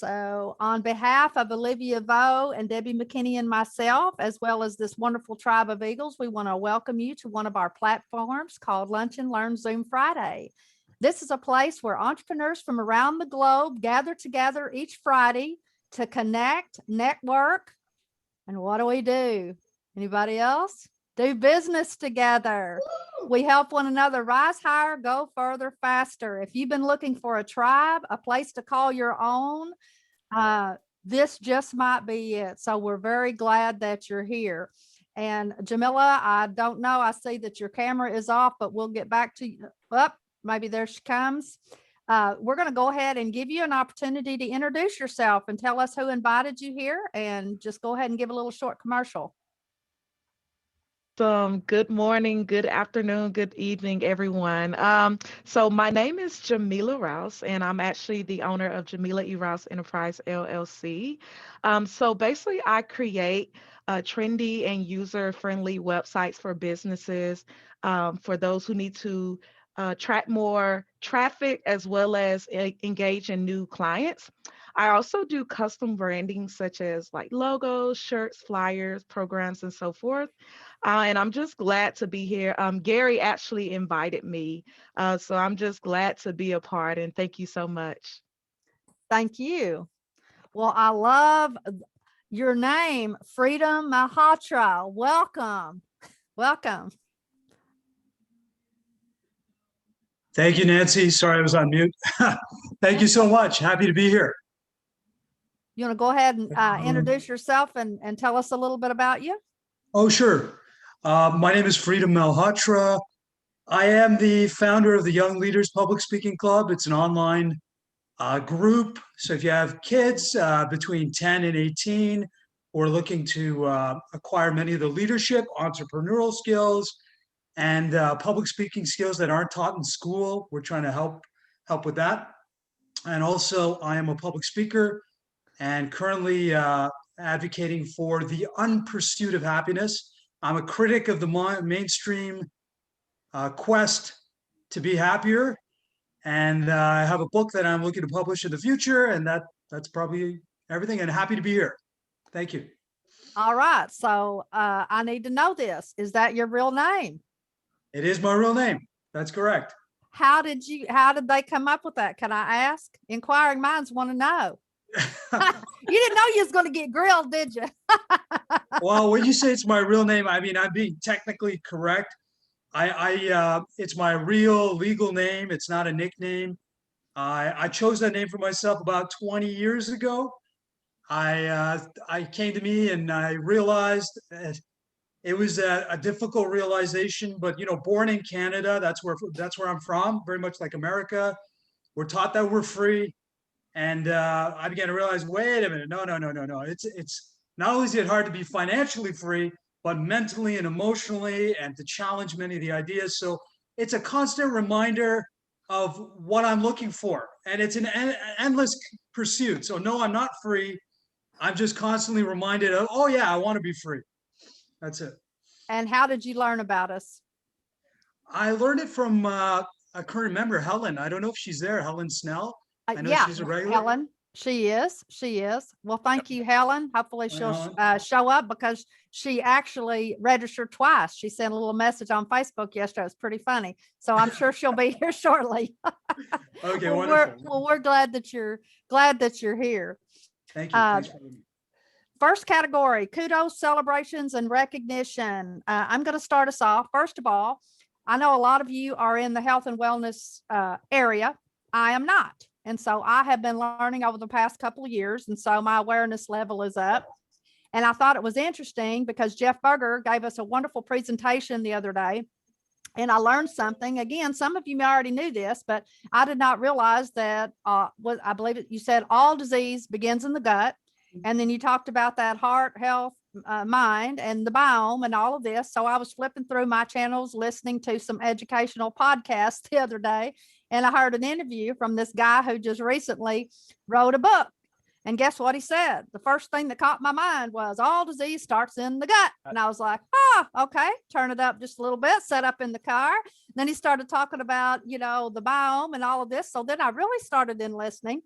So on behalf of Olivia Vo and Debbie McKinney and myself, as well as this wonderful tribe of Eagles, we want to welcome you to one of our platforms called Lunch and Learn Zoom Friday. This is a place where entrepreneurs from around the globe gather together each Friday to connect, network, and what do? Anybody else? Do business together. We help one another rise higher, go further, faster. If you've been looking for a tribe, a place to call your own, this just might be it. So we're very glad that you're here. And Jamila, I don't know. I see that your camera is off, but we'll get back to you. Up, maybe there she comes. We're going to go ahead and give you an opportunity to introduce yourself and tell us who invited you here, and just go ahead and give a little short commercial. Good morning, good afternoon, good evening, everyone. So my name is Jamila Rouse, and I'm actually the owner of Jamila E. Rouse Enterprise LLC. So basically, I create trendy and user-friendly websites for businesses, for those who need to track more traffic as well as engage in new clients. I also do custom branding such as like logos, shirts, flyers, programs, and so forth. And I'm just glad to be here. Gary actually invited me, so I'm just glad to be a part, and thank you so much. Thank you. Well, I love your name, Freedom Malhotra. Welcome. Welcome. Thank you, Nancy. Sorry, I was on mute. Thank you so much. Happy to be here. You want to go ahead and introduce yourself and tell us a little bit about you? Oh, sure. My name is Freedom Malhotra. I am the founder of the Young Leaders Public Speaking Club. It's an online group. So if you have kids between 10 and 18 who are looking to acquire many of the leadership, entrepreneurial skills, and public speaking skills that aren't taught in school, we're trying to help with that. And also, I am a public speaker and currently advocating for the unpursuit of happiness. I'm a critic of the mainstream quest to be happier. And I have a book that I'm looking to publish in the future. And that's probably everything. And happy to be here. Thank you. All right. So I need to know this. Is that your real name? It is my real name. That's correct. How did they come up with that? Can I ask? Inquiring minds want to know. You didn't know you was going to get grilled, did you? Well, when you say it's my real name, I mean, I'm being technically correct. It's my real legal name. It's not a nickname. I chose that name for myself about 20 years ago. I came to me and I realized it was a difficult realization, but born in Canada, that's where I'm from, very much like America. We're taught that we're free. And I began to realize, wait a minute, no. It's not only is it hard to be financially free, but mentally and emotionally, and to challenge many of the ideas. So it's a constant reminder of what I'm looking for. And it's an endless pursuit. So no, I'm not free. I'm just constantly reminded of, oh yeah, I want to be free. That's it. And how did you learn about us? I learned it from a current member, Helen. I don't know if she's there, Helen Snell. I know Yeah, she's a regular. Helen. She is. Well, thank you, Helen. Hopefully she'll show up, because she actually registered twice. She sent a little message on Facebook yesterday. It's pretty funny. So I'm sure she'll be here shortly. Okay, well, wonderful. We're glad that you're here. Thank you. Thanks for having me. First category, kudos, celebrations, and recognition. I'm going to start us off. First of all, I know a lot of you are in the health and wellness area. I am not. And so I have been learning over the past couple of years. And so my awareness level is up. And I thought it was interesting because Jeff Berger gave us a wonderful presentation the other day. And I learned something. Again, some of you may already knew this, but I did not realize that I believe you said all disease begins in the gut. And then you talked about that heart health, mind, and the biome and all of this. So I was flipping through my channels, listening to some educational podcasts the other day. And I heard an interview from this guy who just recently wrote a book. And guess what he said? The first thing that caught my mind was all disease starts in the gut. And I was like, oh, okay. Turn it up just a little bit, set up in the car. Then he started talking about, the biome and all of this. So then I really started in listening.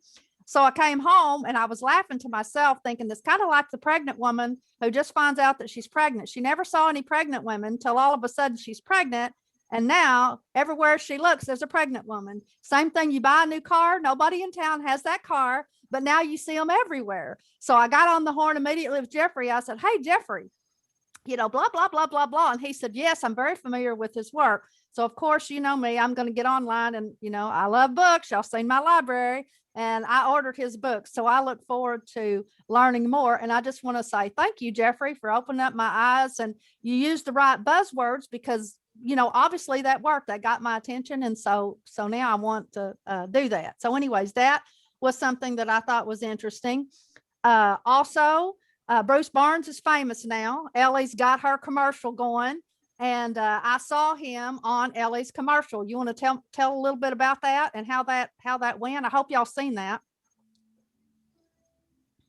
So I came home and I was laughing to myself, thinking this kind of like the pregnant woman who just finds out that she's pregnant. She never saw any pregnant women till all of a sudden she's pregnant. And now everywhere she looks, there's a pregnant woman. Same thing. You buy a new car. Nobody in town has that car, but now you see them everywhere. So I got on the horn immediately with Jeffrey. I said, "Hey, Jeffrey, blah, blah, blah, blah, blah." And he said, "Yes, I'm very familiar with his work." So of course, you know me, I'm going to get online and, I love books. Y'all seen my library, and I ordered his book. So I look forward to learning more. And I just want to say thank you, Jeffrey, for opening up my eyes. And you used the right buzzwords because, obviously that worked. That got my attention. And so now I want to do that. So anyways, that was something that I thought was interesting. Also, Bruce Barnes is famous now. Ellie's got her commercial going, and I saw him on Ellie's commercial. You want to tell a little bit about that and how that went? I hope y'all seen that.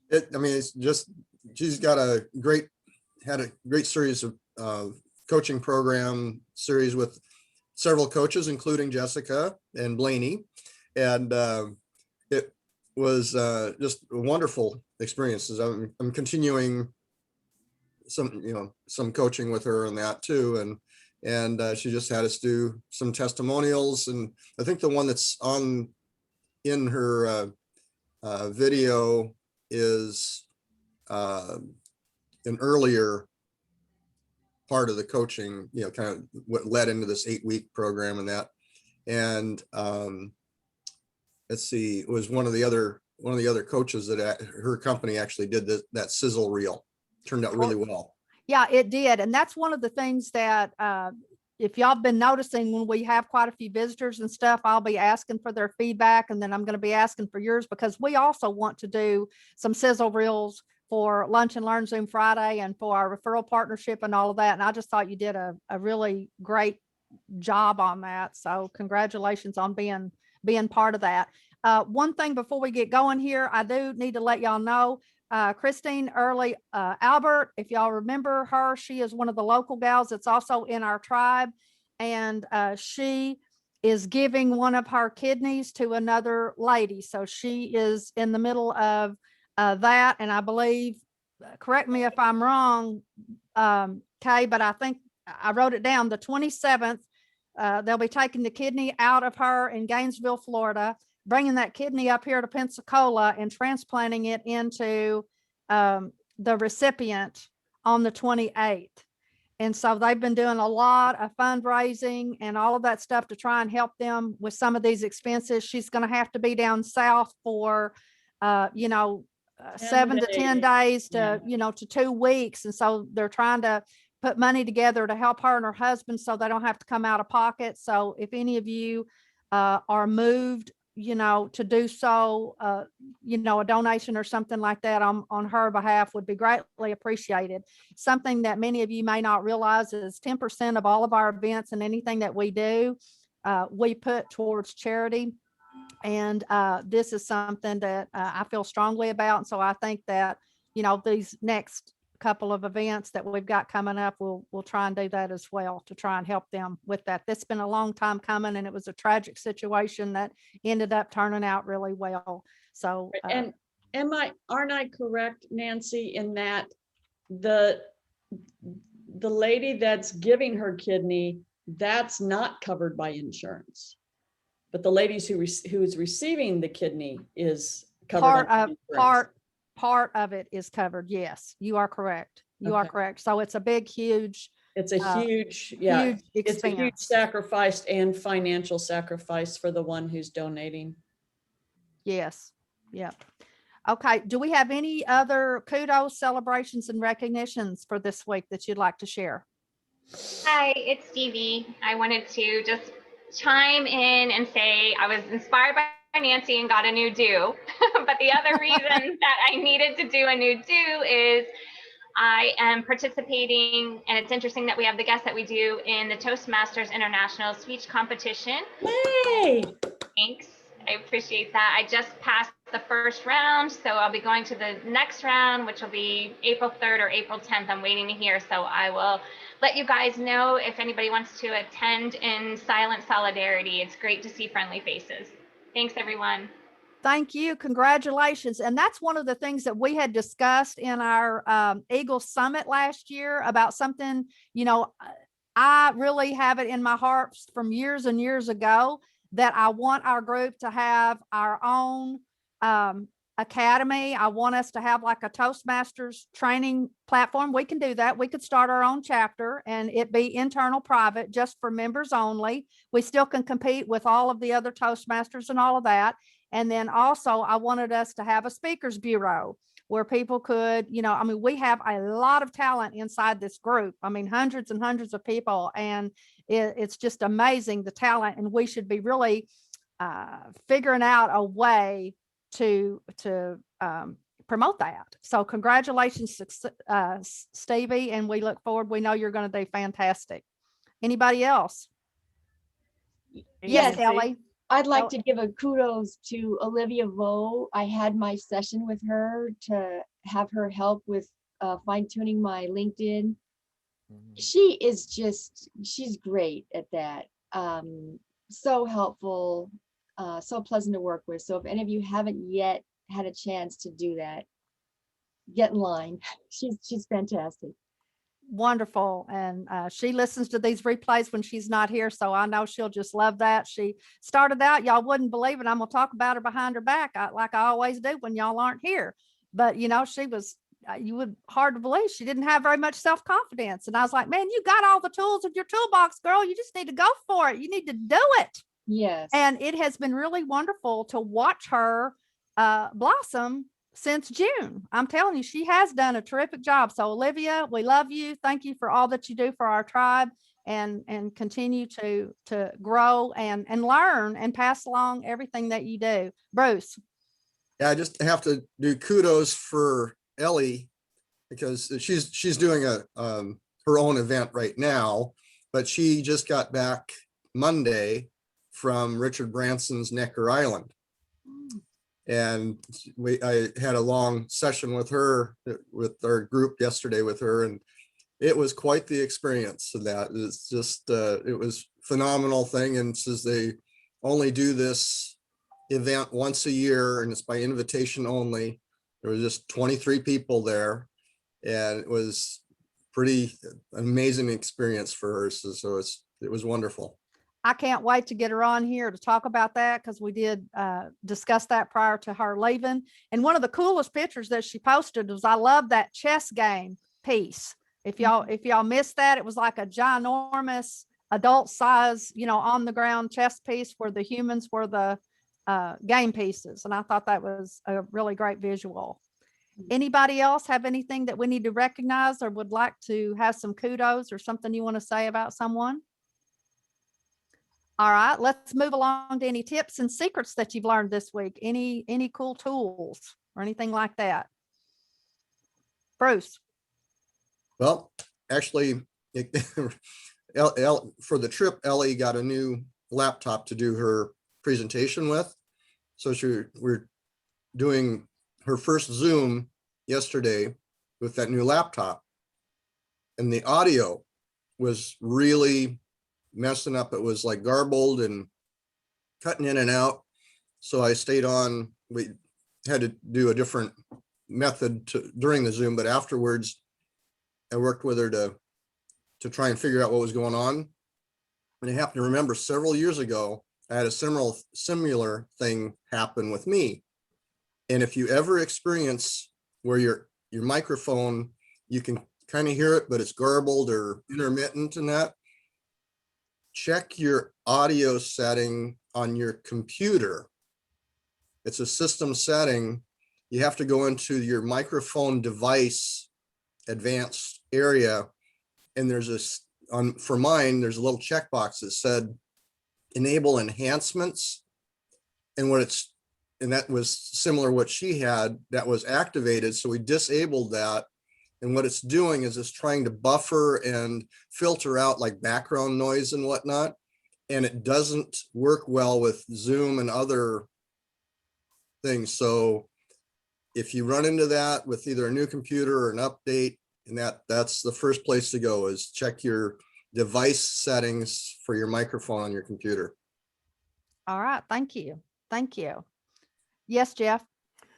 It's just, she's got had a great series of coaching program series with several coaches, including Jessica and Blaney. And it was just a wonderful experiences. I'm continuing some coaching with her on that too. And she just had us do some testimonials. And I think the one that's in her video is an earlier part of the coaching, kind of what led into this 8-week program and that. And let's see, it was one of the other coaches that her company actually did that sizzle reel. Turned out really well. Yeah, it did. And that's one of the things that if y'all been noticing, when we have quite a few visitors and stuff, I'll be asking for their feedback, and then I'm going to be asking for yours, because we also want to do some sizzle reels for Lunch and Learn Zoom Friday and for our referral partnership and all of that. And I just thought you did a really great job on that. So congratulations on being part of that. One thing before we get going here, I do need to let y'all know, Christine Early Albert, if y'all remember her, she is one of the local gals that's also in our tribe. And she is giving one of her kidneys to another lady. So she is in the middle of that. And I believe, correct me if I'm wrong, Kay, but I think I wrote it down, the 27th, they'll be taking the kidney out of her in Gainesville, Florida, bringing that kidney up here to Pensacola and transplanting it into the recipient on the 28th. And so they've been doing a lot of fundraising and all of that stuff to try and help them with some of these expenses. She's going to have to be down south for, 7 to 10 days to, to 2 weeks. And so they're trying to put money together to help her and her husband so they don't have to come out of pocket. So if any of you are moved, to do so, a donation or something like that on her behalf would be greatly appreciated. Something that many of you may not realize is 10% of all of our events and anything that we do, we put towards charity. And this is something that I feel strongly about. And so I think that, these next couple of events that we've got coming up, we'll try and do that as well to try and help them with that. That's been a long time coming, and it was a tragic situation that ended up turning out really well. So and aren't I correct, Nancy, in that the lady that's giving her kidney, that's not covered by insurance, but the ladies who is receiving the kidney is covered part of it is covered. Yes, you are correct. You are correct. So it's a big, huge, it's a huge it's a huge sacrifice and financial sacrifice for the one who's donating. Yes. Yep. Okay. Do we have any other kudos, celebrations, and recognitions for this week that you'd like to share? Hi, it's Stevie. I wanted to just chime in and say I was inspired by Nancy and got a new do. But the other reason that I needed to do a new do is I am participating, and it's interesting that we have the guests that we do in the Toastmasters International Speech Competition. Yay! Thanks. I appreciate that. I just passed the first round, so I'll be going to the next round, which will be April 3rd or April 10th. I'm waiting to hear, so I will let you guys know if anybody wants to attend in silent solidarity. It's great to see friendly faces. Thanks, everyone. Thank you. Congratulations. And that's one of the things that we had discussed in our Eagle Summit last year about something, I really have it in my heart from years and years ago that I want our group to have our own academy. I want us to have like a Toastmasters training platform. We can do that. We could start our own chapter and it be internal private just for members only. We still can compete with all of the other Toastmasters and all of that. And then also I wanted us to have a speakers bureau where people could, we have a lot of talent inside this group. Hundreds and hundreds of people, and it's just amazing the talent. And we should be really figuring out a way to promote that. So congratulations, Stevie, and we look forward. We know you're going to do fantastic. Anybody else? Yes, Ellie. I'd like to give a kudos to Olivia Vo. I had my session with her to have her help with fine tuning my LinkedIn. She's great at that. So helpful, so pleasant to work with. So if any of you haven't yet had a chance to do that, get in line. She's fantastic. Wonderful. And she listens to these replays when she's not here. So I know she'll just love that. She started out, y'all wouldn't believe it, I'm going to talk about her behind her back like I always do when y'all aren't here. But, she was, you would hard to believe she didn't have very much self-confidence. And I was like, man, you got all the tools in your toolbox, girl. You just need to go for it. You need to do it. Yes. And it has been really wonderful to watch her blossom since June. I'm telling you, she has done a terrific job. So Olivia, we love you. Thank you for all that you do for our tribe, and continue to grow and learn and pass along everything that you do. Bruce. Yeah, I just have to do kudos for Ellie because she's doing her own event right now, but she just got back Monday from Richard Branson's Necker Island. And I had a long session with her, with our group yesterday with her, and it was quite the experience. So that it's just, it was phenomenal thing. And says they only do this event once a year and it's by invitation only. There was just 23 people there, and it was pretty amazing experience for her. So it was wonderful. I can't wait to get her on here to talk about that, because we did discuss that prior to her leaving. And one of the coolest pictures that she posted was, I love that chess game piece. If y'all missed that, it was like a ginormous adult size, on the ground chess piece where the humans were the game pieces. And I thought that was a really great visual. Anybody else have anything that we need to recognize or would like to have some kudos or something you want to say about someone? All right, let's move along to any tips and secrets that you've learned this week. Any cool tools or anything like that? Bruce. Well, actually, for the trip, Ellie got a new laptop to do her presentation with. So we're doing her first Zoom yesterday with that new laptop. And the audio was really messing up. It was like garbled and cutting in and out. So I stayed on. We had to do a different method during the Zoom, but afterwards I worked with her to try and figure out what was going on. And I happen to remember several years ago, I had a similar thing happen with me. And if you ever experience where your microphone, you can kind of hear it, but it's garbled or intermittent and that, check your audio setting on your computer. It's a system setting. You have to go into your microphone device advanced area. And there's for mine, there's a little checkbox that said enable enhancements. And that was similar what she had, that was activated. So we disabled that. And what it's doing is it's trying to buffer and filter out like background noise and whatnot. And it doesn't work well with Zoom and other things. So if you run into that with either a new computer or an update, and that's the first place to go, is check your device settings for your microphone on your computer. All right. Thank you. Thank you. Yes, Jeff.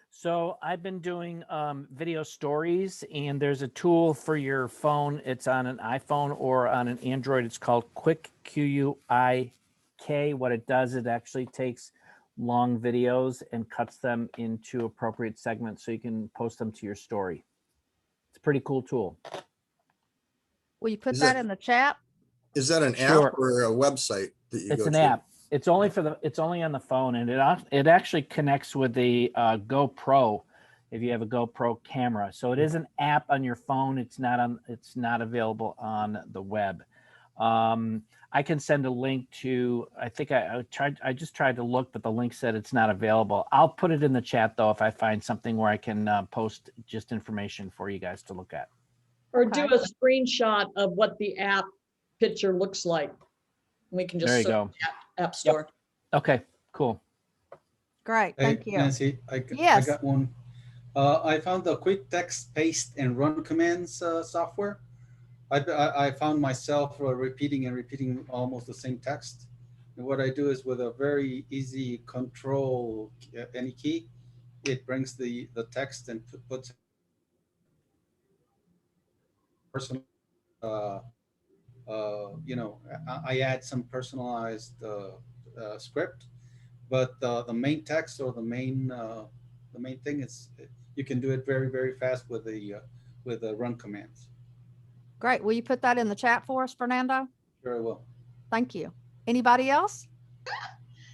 So I've been doing video stories, and there's a tool for your phone. It's on an iPhone or on an Android. It's called Quick, Q-U-I-K. What it does, it actually takes long videos and cuts them into appropriate segments so you can post them to your story. It's a pretty cool tool. Will you put Is that that- in the chat? Is that an Sure. app or a website that you It's go an to? app. It's only it's only on the phone, and it actually connects with the GoPro if you have a GoPro camera. So it is an app on your phone. It's not available on the web. I can send a link to, I think I just tried to look, but the link said it's not available. I'll put it in the chat though if I find something where I can post just information for you guys to look at. Or do Okay. a screenshot of what the app picture looks like. We can just There you search go. the App Store. Okay, cool. Great, Hey, thank you. Nancy, I Yes. got one. I found the quick text paste and run commands software. I found myself repeating and repeating almost the same text. And what I do is with a very easy control, any key, it brings the text and puts personal, I add some personalized script, but the main text or the main thing is you can do it very, very fast with the run commands. Great. Will you put that in the chat for us, Fernando? Very well. Thank you. Anybody else?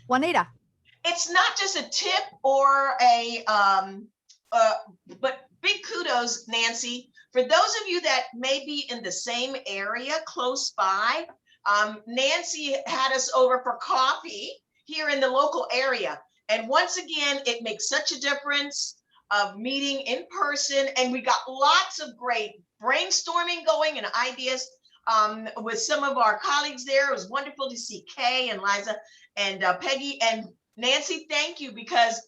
Juanita. It's not just a tip or but big kudos, Nancy, for those of you that may be in the same area close by. Nancy had us over for coffee here in the local area. And once again, it makes such a difference of meeting in person. And we got lots of great brainstorming going and ideas with some of our colleagues there. It was wonderful to see Kay and Liza and Peggy and Nancy. Thank you, because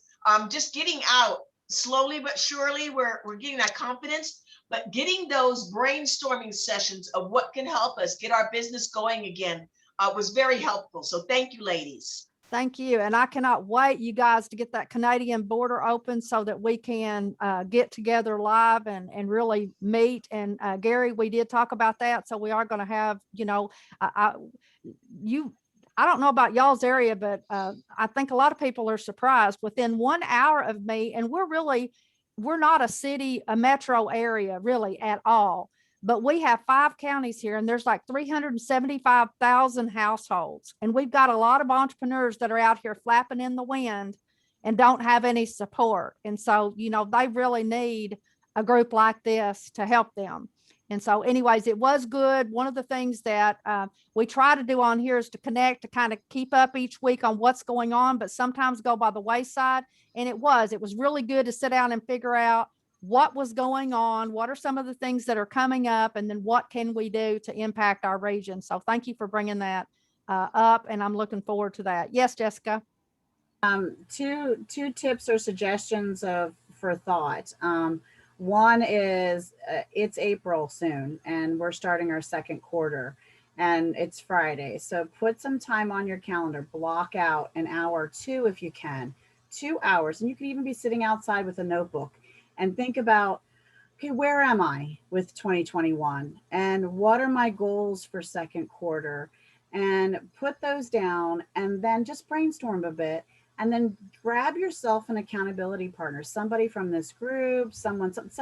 just getting out slowly but surely, we're getting that confidence, but getting those brainstorming sessions of what can help us get our business going again was very helpful. So thank you, ladies. Thank you. And I cannot wait, you guys, to get that Canadian border open so that we can get together live and really meet. And Gary, we did talk about that. So we are going to have, I don't know about y'all's area, but I think a lot of people are surprised within 1 hour of me. And we're not a metro area really at all. But we have 5 counties here, and there's like 375,000 households. And we've got a lot of entrepreneurs that are out here flapping in the wind and don't have any support. And so, they really need a group like this to help them. And so anyways, it was good. One of the things that we try to do on here is to connect, to kind of keep up each week on what's going on, but sometimes go by the wayside. And it was really good to sit down and figure out what was going on, what are some of the things that are coming up, and then what can we do to impact our region. So thank you for bringing that up, and I'm looking forward to that. Yes, Jessica. Two tips or suggestions for thought. One is it's April soon, and we're starting our second quarter, and it's Friday. So put some time on your calendar, block out an hour or two if you can, 2 hours, and you could even be sitting outside with a notebook and think about, okay, where am I with 2021? And what are my goals for second quarter? And put those down and then just brainstorm a bit, and then grab yourself an accountability partner, somebody from this group, set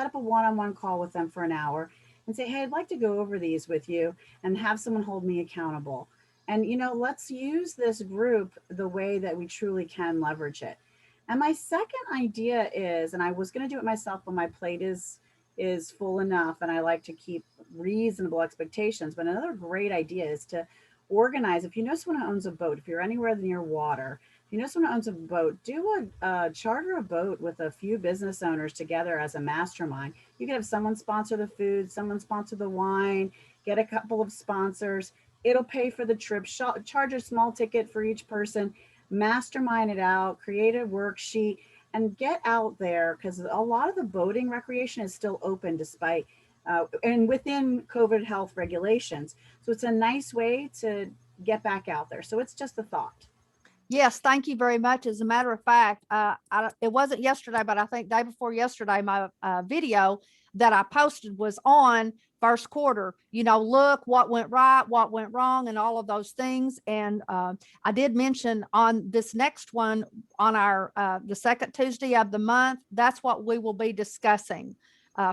up a one-on-one call with them for an hour and say, hey, I'd like to go over these with you and have someone hold me accountable. And, let's use this group the way that we truly can leverage it. And my second idea is, and I was going to do it myself, but my plate is full enough, and I like to keep reasonable expectations. But another great idea is to organize. If you know someone who owns a boat, if you're anywhere near water, if you know someone who owns a boat, do a charter a boat with a few business owners together as a mastermind. You can have someone sponsor the food, someone sponsor the wine, get a couple of sponsors. It'll pay for the trip, charge a small ticket for each person. Mastermind it out, create a worksheet, and get out there, because a lot of the boating recreation is still open despite and within COVID health regulations. So it's a nice way to get back out there. So it's just a thought. Yes, thank you very much. As a matter of fact, it wasn't yesterday, but I think day before yesterday, my video that I posted was on first quarter. Look what went right, what went wrong, and all of those things. And I did mention on this next one on our the second Tuesday of the month, that's what we will be discussing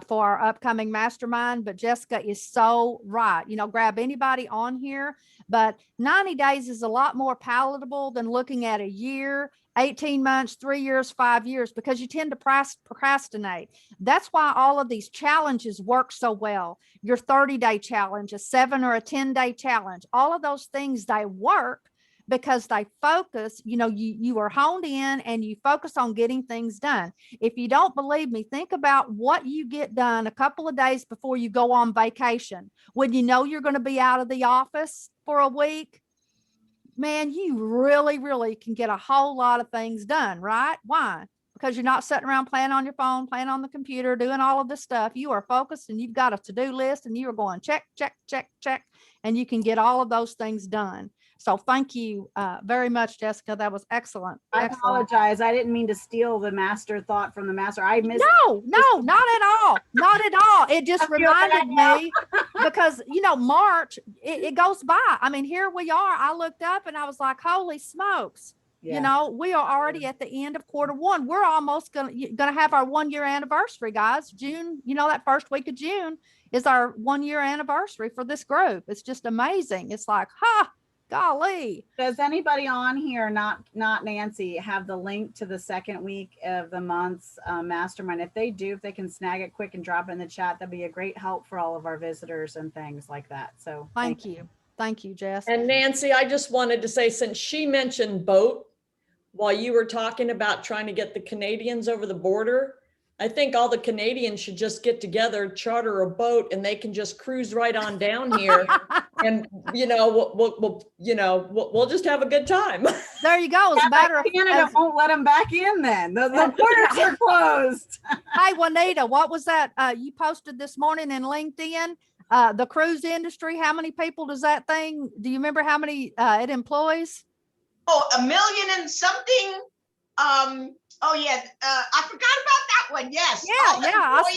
for our upcoming mastermind. But Jessica is so right. Grab anybody on here, but 90 days is a lot more palatable than looking at a year, 18 months, 3 years, 5 years, because you tend to procrastinate. That's why all of these challenges work so well. Your 30-day challenge, a 7 or a 10-day challenge, all of those things, they work because they focus, you are honed in and you focus on getting things done. If you don't believe me, think about what you get done a couple of days before you go on vacation. When you know you're going to be out of the office for a week, man, you really, really can get a whole lot of things done, right? Why? Because you're not sitting around playing on your phone, playing on the computer, doing all of this stuff. You are focused and you've got a to-do list and you are going check, check, check, check, and you can get all of those things done. So thank you very much, Jessica. That was excellent. I Excellent. apologize. I didn't mean to steal the master thought from the master. I missed. No, not at all. Not at all. It just reminded me because, March, it goes by. I mean, here we are. I looked up and I was like, holy smokes. Yeah. We are already at the end of quarter one. We're almost gonna have our 1 year anniversary, guys. June, that first week of June is our 1 year anniversary for this group. It's just amazing. It's like, golly. Does anybody on here, not Nancy, have the link to the second week of the month's mastermind? If they do, if they can snag it quick and drop it in the chat, that'd be a great help for all of our visitors and things like that. So thank you. Thank you, Jess. And Nancy, I just wanted to say, since she mentioned boat while you were talking about trying to get the Canadians over the border, I think all the Canadians should just get together, charter a boat, and they can just cruise right on down here. And we'll just have a good time. There you go. As a matter of Canada won't let them back in. Then the borders are closed. Hey, Juanita, what was that you posted this morning in LinkedIn? The cruise industry. How many people does that thing? Do you remember how many it employs? Oh, 1 million and something. Oh yeah, I forgot about that one. Yes. Yeah.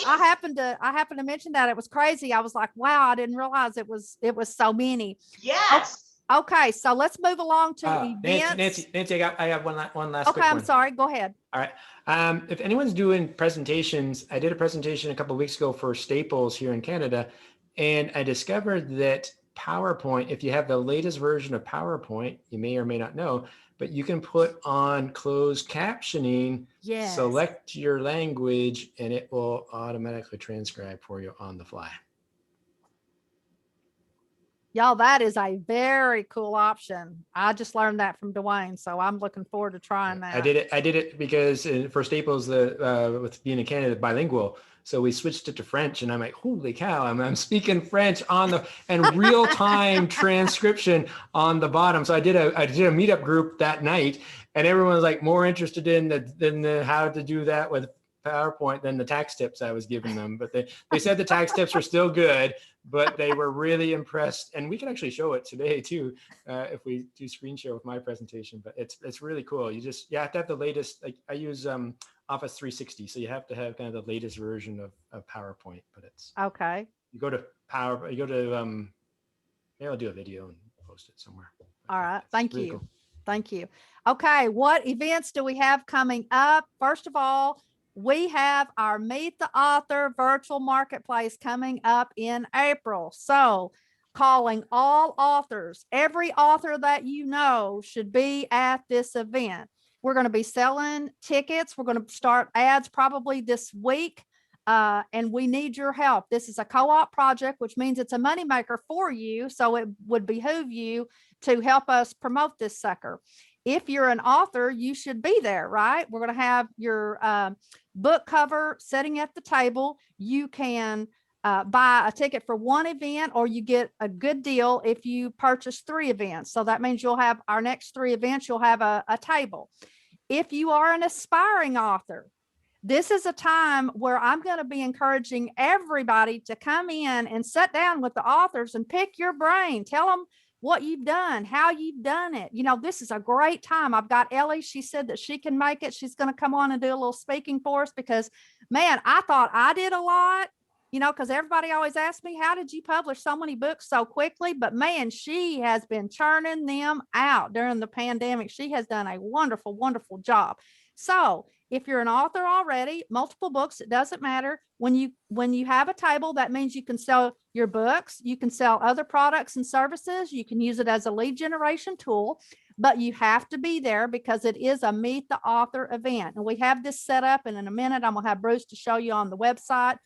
I happened to mention that. It was crazy. I was like, wow, I didn't realize it was so many. Yes. Okay, so let's move along to events. Nancy, I got one last. Okay, I'm sorry. Go ahead. All right. If anyone's doing presentations, I did a presentation a couple of weeks ago for Staples here in Canada, and I discovered that PowerPoint, if you have the latest version of PowerPoint, you may or may not know, but you can put on closed captioning, yes. Select your language, and it will automatically transcribe for you on the fly. Y'all, that is a very cool option. I just learned that from Dwayne, so I'm looking forward to trying that. I did it because for Staples, with being in Canada, bilingual. So we switched it to French, and I'm like, holy cow, I'm speaking French and real time transcription on the bottom. So I did a meetup group that night, and everyone was like more interested in the how to do that with PowerPoint than the tax tips I was giving them. But they said the tax tips were still good, but they were really impressed. And we can actually show it today too, if we do screen share with my presentation. But it's really cool. You have to have the latest. Like I use Office 360, so you have to have kind of the latest version of PowerPoint. But it's okay. You go to maybe I'll do a video and post it somewhere. All right. Thank really you. Cool. Thank you. Okay. What events do we have coming up? First of all, we have our Meet the Author virtual marketplace coming up in April. So calling all authors, every author that you know should be at this event. We're going to be selling tickets. We're going to start ads probably this week. And we need your help. This is a co-op project, which means it's a moneymaker for you. So it would behoove you to help us promote this sucker. If you're an author, you should be there, right? We're going to have your book cover sitting at the table. You can buy a ticket for one event, or you get a good deal if you purchase 3 events. So that means you'll have our next 3 events, you'll have a table. If you are an aspiring author, this is a time where I'm going to be encouraging everybody to come in and sit down with the authors and pick your brain. Tell them, what you've done, how you've done it. You know, this is a great time. I've got Ellie. She said that she can make it. She's going to come on and do a little speaking for us because, man, I thought I did a lot, you know, because everybody always asks me, how did you publish so many books so quickly? But man, she has been churning them out during the pandemic. She has done a wonderful, wonderful job. So if you're an author already, multiple books, it doesn't matter. When you have a table, that means you can sell your books, you can sell other products and services, you can use it as a lead generation tool, but you have to be there because it is a Meet the Author event. And we have this set up, and in a minute, I'm gonna have Bruce to show you on the website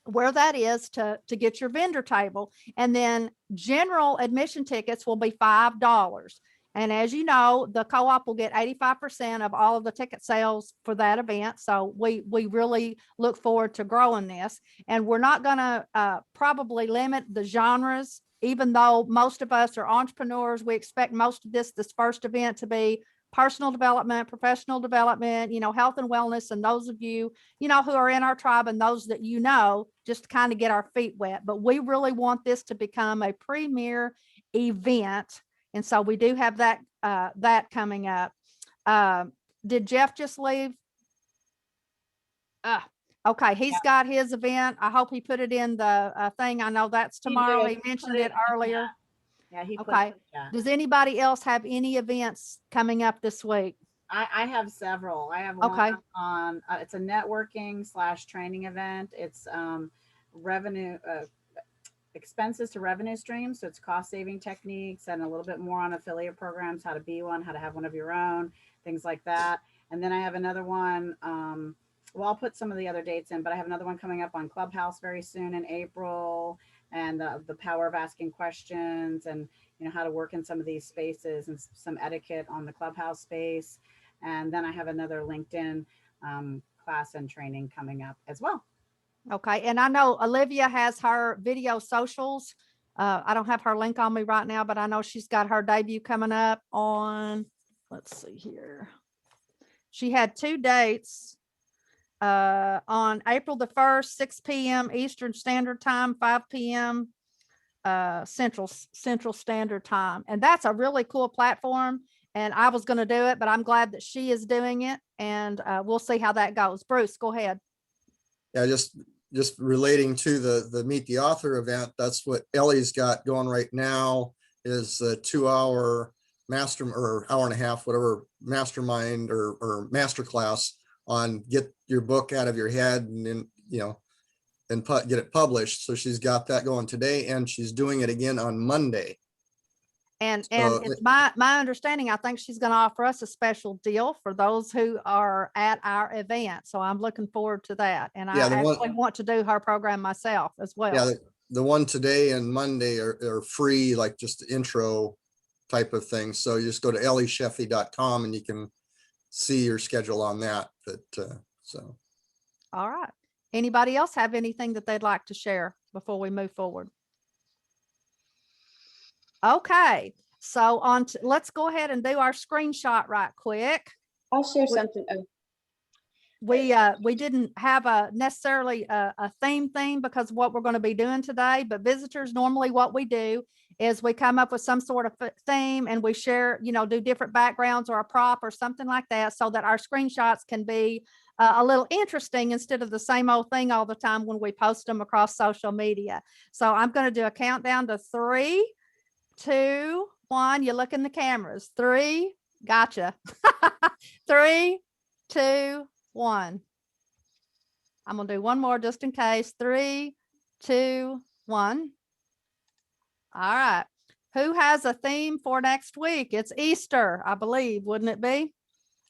where that is to get your vendor table. And then general admission tickets will be $5. And as you know, the co-op will get 85% of all of the ticket sales for that event. So we really look forward to growing this. And we're not going to probably limit the genres, even though most of us are entrepreneurs. We expect most of this first event to be personal development, professional development, you know, health and wellness. And those of you, you know, who are in our tribe and those that, you know, just to kind of get our feet wet. But we really want this to become a premier event. And so we do have that that coming up. Did Jeff just leave? Okay, he's got his event. I hope he put it in the thing. I know that's tomorrow. He mentioned it earlier. Yeah, he put Okay. it, yeah. Does anybody else have any events coming up this week? I have several. I have Okay. one on, it's a networking / training event. It's revenue, expenses to revenue streams. So it's cost saving techniques and a little bit more on affiliate programs, how to be one, how to have one of your own, things like that. And then I have another one, well, I'll put some of the other dates in, but I have another one coming up on Clubhouse very soon in April, and the power of asking questions, and you know, how to work in some of these spaces and some etiquette on the Clubhouse space. And then I have another LinkedIn class and training coming up as well. Okay. And I know Olivia has her video socials. I don't have her link on me right now, but I know she's got her debut coming up on, let's see here. She had 2 dates on April the 1st, 6 p.m. Eastern Standard Time, 5 p.m. Central Standard Time. And that's a really cool platform. And I was going to do it, but I'm glad that she is doing it. And we'll see how that goes. Bruce, go ahead. Yeah, just relating to the Meet the Author event, that's what Ellie's got going right now, is a 2-hour master or hour and a half, whatever, mastermind or masterclass on get your book out of your head and then, you know, and get it published. So she's got that going today, and she's doing it again on Monday. And So it's my understanding, I think she's going to offer us a special deal for those who are at our event. So I'm looking forward to that. And Yeah, I actually want to do her program myself as well. Yeah, the one today and Monday are free, like just intro type of thing. So you just go to elliesheffy.com and you can see your schedule on that. But so. All right. Anybody else have anything that they'd like to share before we move forward? Okay, so let's go ahead and do our screenshot right quick. I'll share something. We didn't have necessarily a theme because of what we're going to be doing today, but visitors, normally what we do is we come up with some sort of theme and we share, you know, do different backgrounds or a prop or something like that, so that our screenshots can be a little interesting instead of the same old thing all the time when we post them across social media. So I'm going to do a countdown to 3, 2, 1. You look in the cameras. 3, gotcha. 3, 2, 1. I'm gonna do one more just in case. 3, 2, 1. All right. Who has a theme for next week? It's Easter, I believe, wouldn't it be?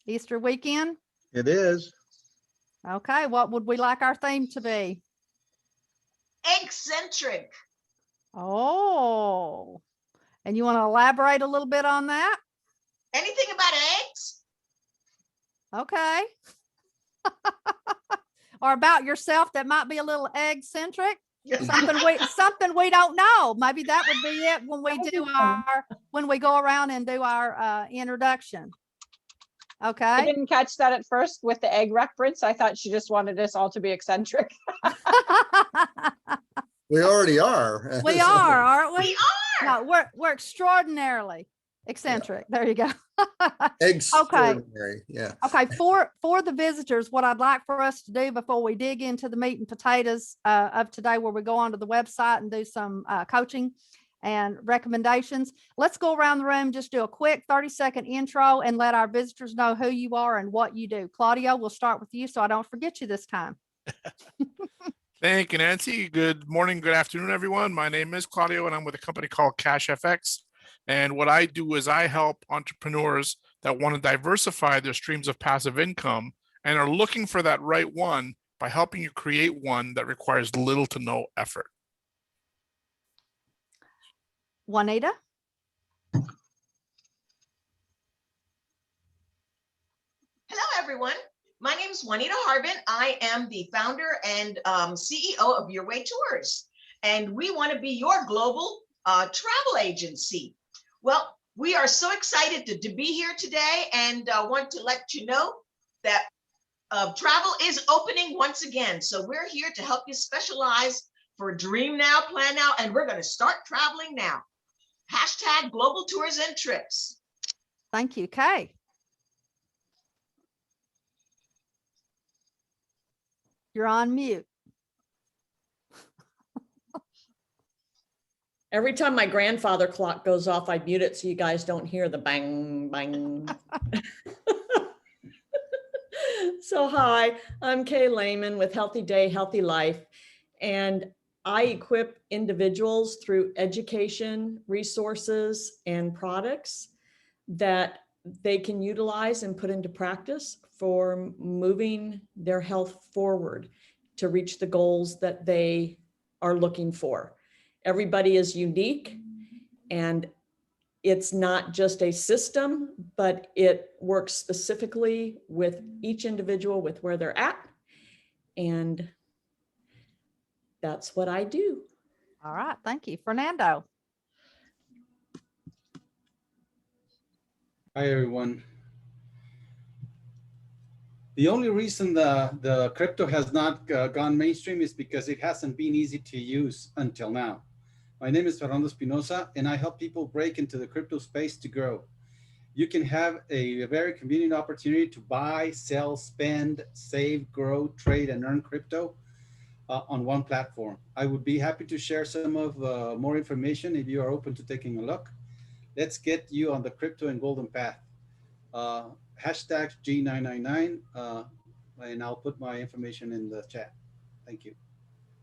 Easter weekend? It is. Okay, what would we like our theme to be? Eccentric. Oh, and you want to elaborate a little bit on that? Anything about eggs? Okay. Or about yourself that might be a little egg-centric? Something we don't know. Maybe that would be it when we go around and do our introduction. Okay. I didn't catch that at first with the egg reference. I thought she just wanted us all to be eccentric. We already are. We are, aren't we? We are. No, we're extraordinarily eccentric. There you go. Extraordinary. Yeah. Okay, for the visitors, what I'd like for us to do before we dig into the meat and potatoes of today, where we go onto the website and do some coaching and recommendations, let's go around the room, just do a quick 30-second intro and let our visitors know who you are and what you do. Claudio, we'll start with you so I don't forget you this time. Thank you, Nancy. Good morning, good afternoon, everyone. My name is Claudio, and I'm with a company called Cash FX. And what I do is I help entrepreneurs that want to diversify their streams of passive income and are looking for that right one by helping you create one that requires little to no effort. Juanita? Hello, everyone. My name is Juanita Harbin. I am the founder and CEO of Your Way Tours, and we want to be your global travel agency. Well, we are so excited to be here today and want to let you know that travel is opening once again. So we're here to help you specialize for dream now, plan now, and we're going to start traveling now. Hashtag global tours and trips. Thank you, Kay. You're on mute. Every time my grandfather clock goes off, I mute it so you guys don't hear the bang, bang. So hi, I'm Kay Lehman with Healthy Day, Healthy Life. And I equip individuals through education, resources, and products that they can utilize and put into practice for moving their health forward to reach the goals that they are looking for. Everybody is unique, and it's not just a system, but it works specifically with each individual with where they're at. And that's what I do. All right. Thank you. Fernando. Hi, everyone. The only reason the crypto has not gone mainstream is because it hasn't been easy to use until now. My name is Fernando Espinosa, and I help people break into the crypto space to grow. You can have a very convenient opportunity to buy, sell, spend, save, grow, trade, and earn crypto on one platform. I would be happy to share some of more information if you are open to taking a look. Let's get you on the crypto and golden path. Hashtag G999, and I'll put my information in the chat. Thank you.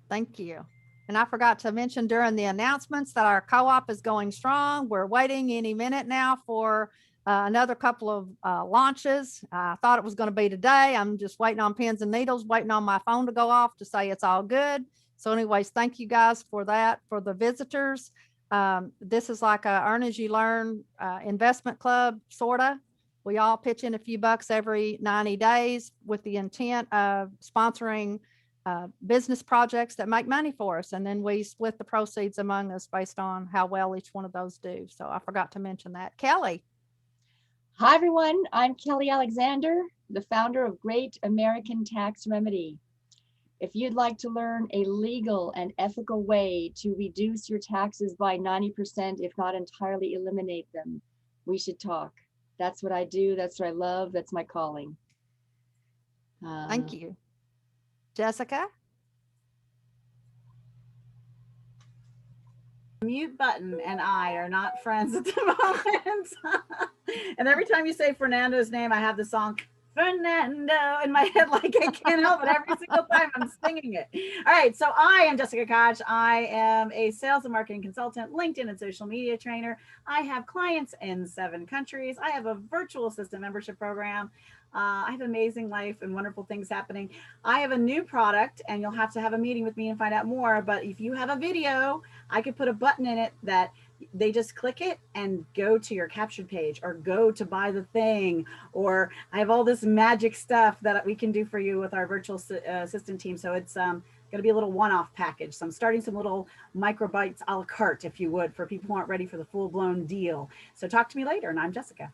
Thank you. And I forgot to mention during the announcements that our co-op is going strong. We're waiting any minute now for another couple of launches. I thought it was going to be today. I'm just waiting on pins and needles, waiting on my phone to go off to say it's all good. So anyways, thank you guys for that. For the visitors, this is like a earn as you learn investment club, sorta. We all pitch in a few bucks every 90 days with the intent of sponsoring business projects that make money for us. And then we split the proceeds among us based on how well each one of those do. So I forgot to mention that. Kelly. Hi, everyone. I'm Kelly Alexander, the founder of Great American Tax Remedy. If you'd like to learn a legal and ethical way to reduce your taxes by 90%, if not entirely eliminate them, we should talk. That's what I do. That's what I love. That's my calling. Thank you. Jessica? Mute button and I are not friends at the moment. And every time you say Fernando's name, I have the song Fernando in my head, like I can't help it. Every single time I'm singing it. All right, so I am Jessica Koch. I am a sales and marketing consultant, LinkedIn and social media trainer. I have clients in 7 countries. I have a virtual assistant membership program. I have an amazing life and wonderful things happening. I have a new product, and you'll have to have a meeting with me and find out more. But if you have a video, I could put a button in it that they just click it and go to your captured page or go to buy the thing. Or I have all this magic stuff that we can do for you with our virtual assistant team. So it's going to be a little one-off package. So I'm starting some little microbites a la carte, if you would, for people who aren't ready for the full-blown deal. So talk to me later, and I'm Jessica.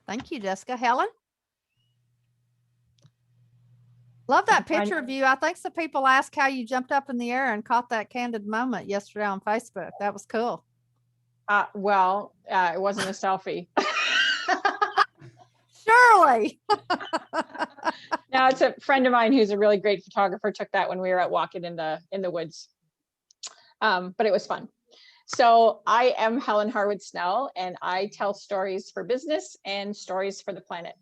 Thank you, Jessica. Helen? Love that picture of you. I think some people asked how you jumped up in the air and caught that candid moment yesterday on Facebook. That was cool. Well, it wasn't a selfie. Surely. No, it's a friend of mine who's a really great photographer took that when we were out walking in the woods. But it was fun. So I am Helen Harwood Snell, and I tell stories for business and stories for the planet.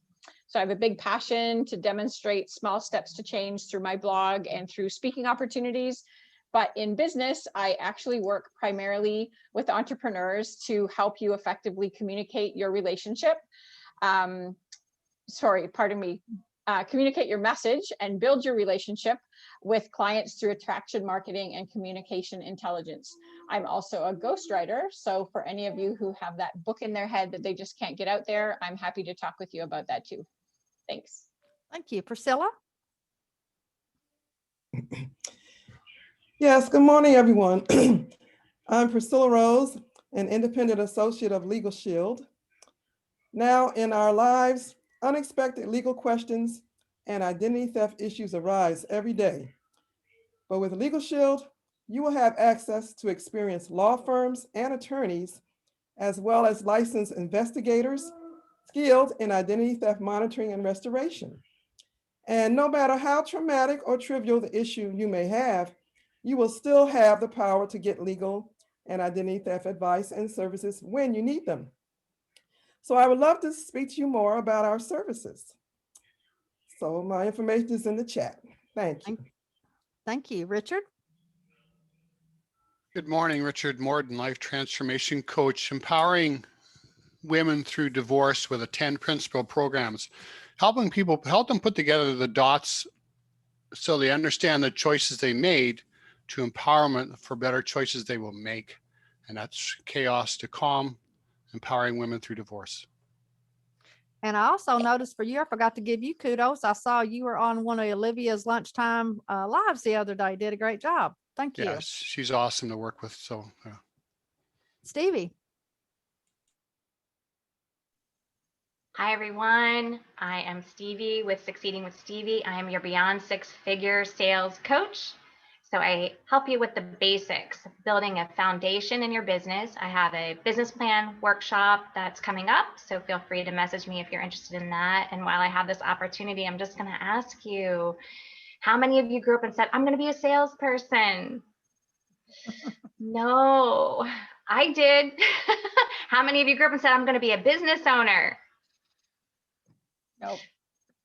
So I have a big passion to demonstrate small steps to change through my blog and through speaking opportunities. But in business, I actually work primarily with entrepreneurs to help you effectively communicate your relationship. Communicate your message and build your relationship with clients through attraction marketing and communication intelligence. I'm also a ghostwriter. So for any of you who have that book in their head that they just can't get out there, I'm happy to talk with you about that too. Thanks. Thank you. Priscilla? Yes, good morning, everyone. I'm Priscilla Rose, an independent associate of Legal Shield. Now, in our lives, unexpected legal questions and identity theft issues arise every day. But with Legal Shield, you will have access to experienced law firms and attorneys, as well as licensed investigators skilled in identity theft monitoring and restoration. And no matter how traumatic or trivial the issue you may have, you will still have the power to get legal and identity theft advice and services when you need them. So I would love to speak to you more about our services. So my information is in the chat. Thank you. Thank you. Richard? Good morning, Richard Morden, life transformation coach, empowering women through divorce with 10 principal programs, help them put together the dots so they understand the choices they made to empowerment for better choices they will make. And that's chaos to calm, empowering women through divorce. And I also noticed for you, I forgot to give you kudos. I saw you were on one of Olivia's lunchtime lives the other day. Did a great job. Thank you. Yes, she's awesome to work with. So, Stevie. Hi, everyone. I am Stevie with Succeeding with Stevie. I am your Beyond Six Figure sales coach. So I help you with the basics, building a foundation in your business. I have a business plan workshop that's coming up. So feel free to message me if you're interested in that. And while I have this opportunity, I'm just going to ask you, how many of you grew up and said, I'm going to be a salesperson? No, I did. How many of you grew up and said, I'm going to be a business owner? Nope.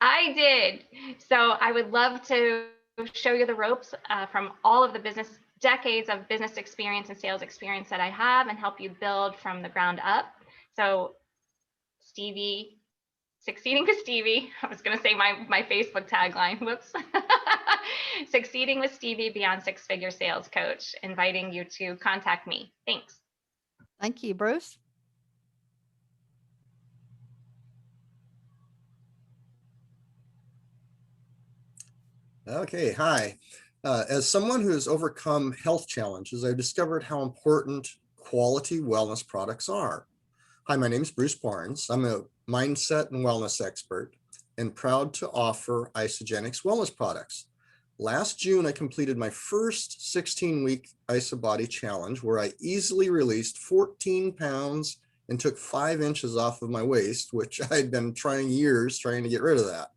I did. So I would love to show you the ropes from all of the decades of business experience and sales experience that I have and help you build from the ground up. So Stevie, Succeeding with Stevie. I was going to say my Facebook tagline. Whoops. Succeeding with Stevie, Beyond Six Figure Sales Coach, inviting you to contact me. Thanks. Thank you, Bruce. Okay, hi. As someone who has overcome health challenges, I've discovered how important quality wellness products are. Hi, my name is Bruce Barnes. I'm a mindset and wellness expert and proud to offer Isagenix wellness products. Last June, I completed my first 16-week IsaBody challenge where I easily released 14 pounds and took 5 inches off of my waist, which I'd been trying to get rid of that,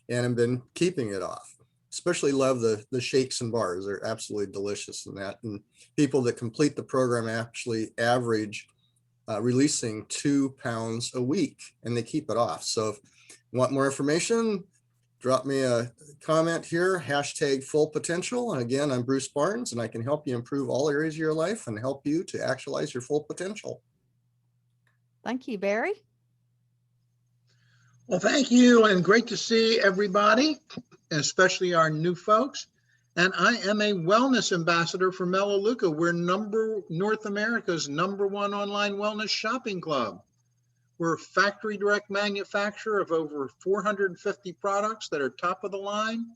and I've been keeping it off. Especially love the shakes and bars. They're absolutely delicious in that. And people that complete the program actually average releasing 2 pounds a week, and they keep it off. So if you want more information, drop me a comment here, #full-potential. And again, I'm Bruce Barnes, and I can help you improve all areas of your life and help you to actualize your full potential. Thank you, Barry. Well, thank you, and great to see everybody, especially our new folks. And I am a wellness ambassador for Melaleuca. We're North America's #1 online wellness shopping club. We're a factory direct manufacturer of over 450 products that are top of the line,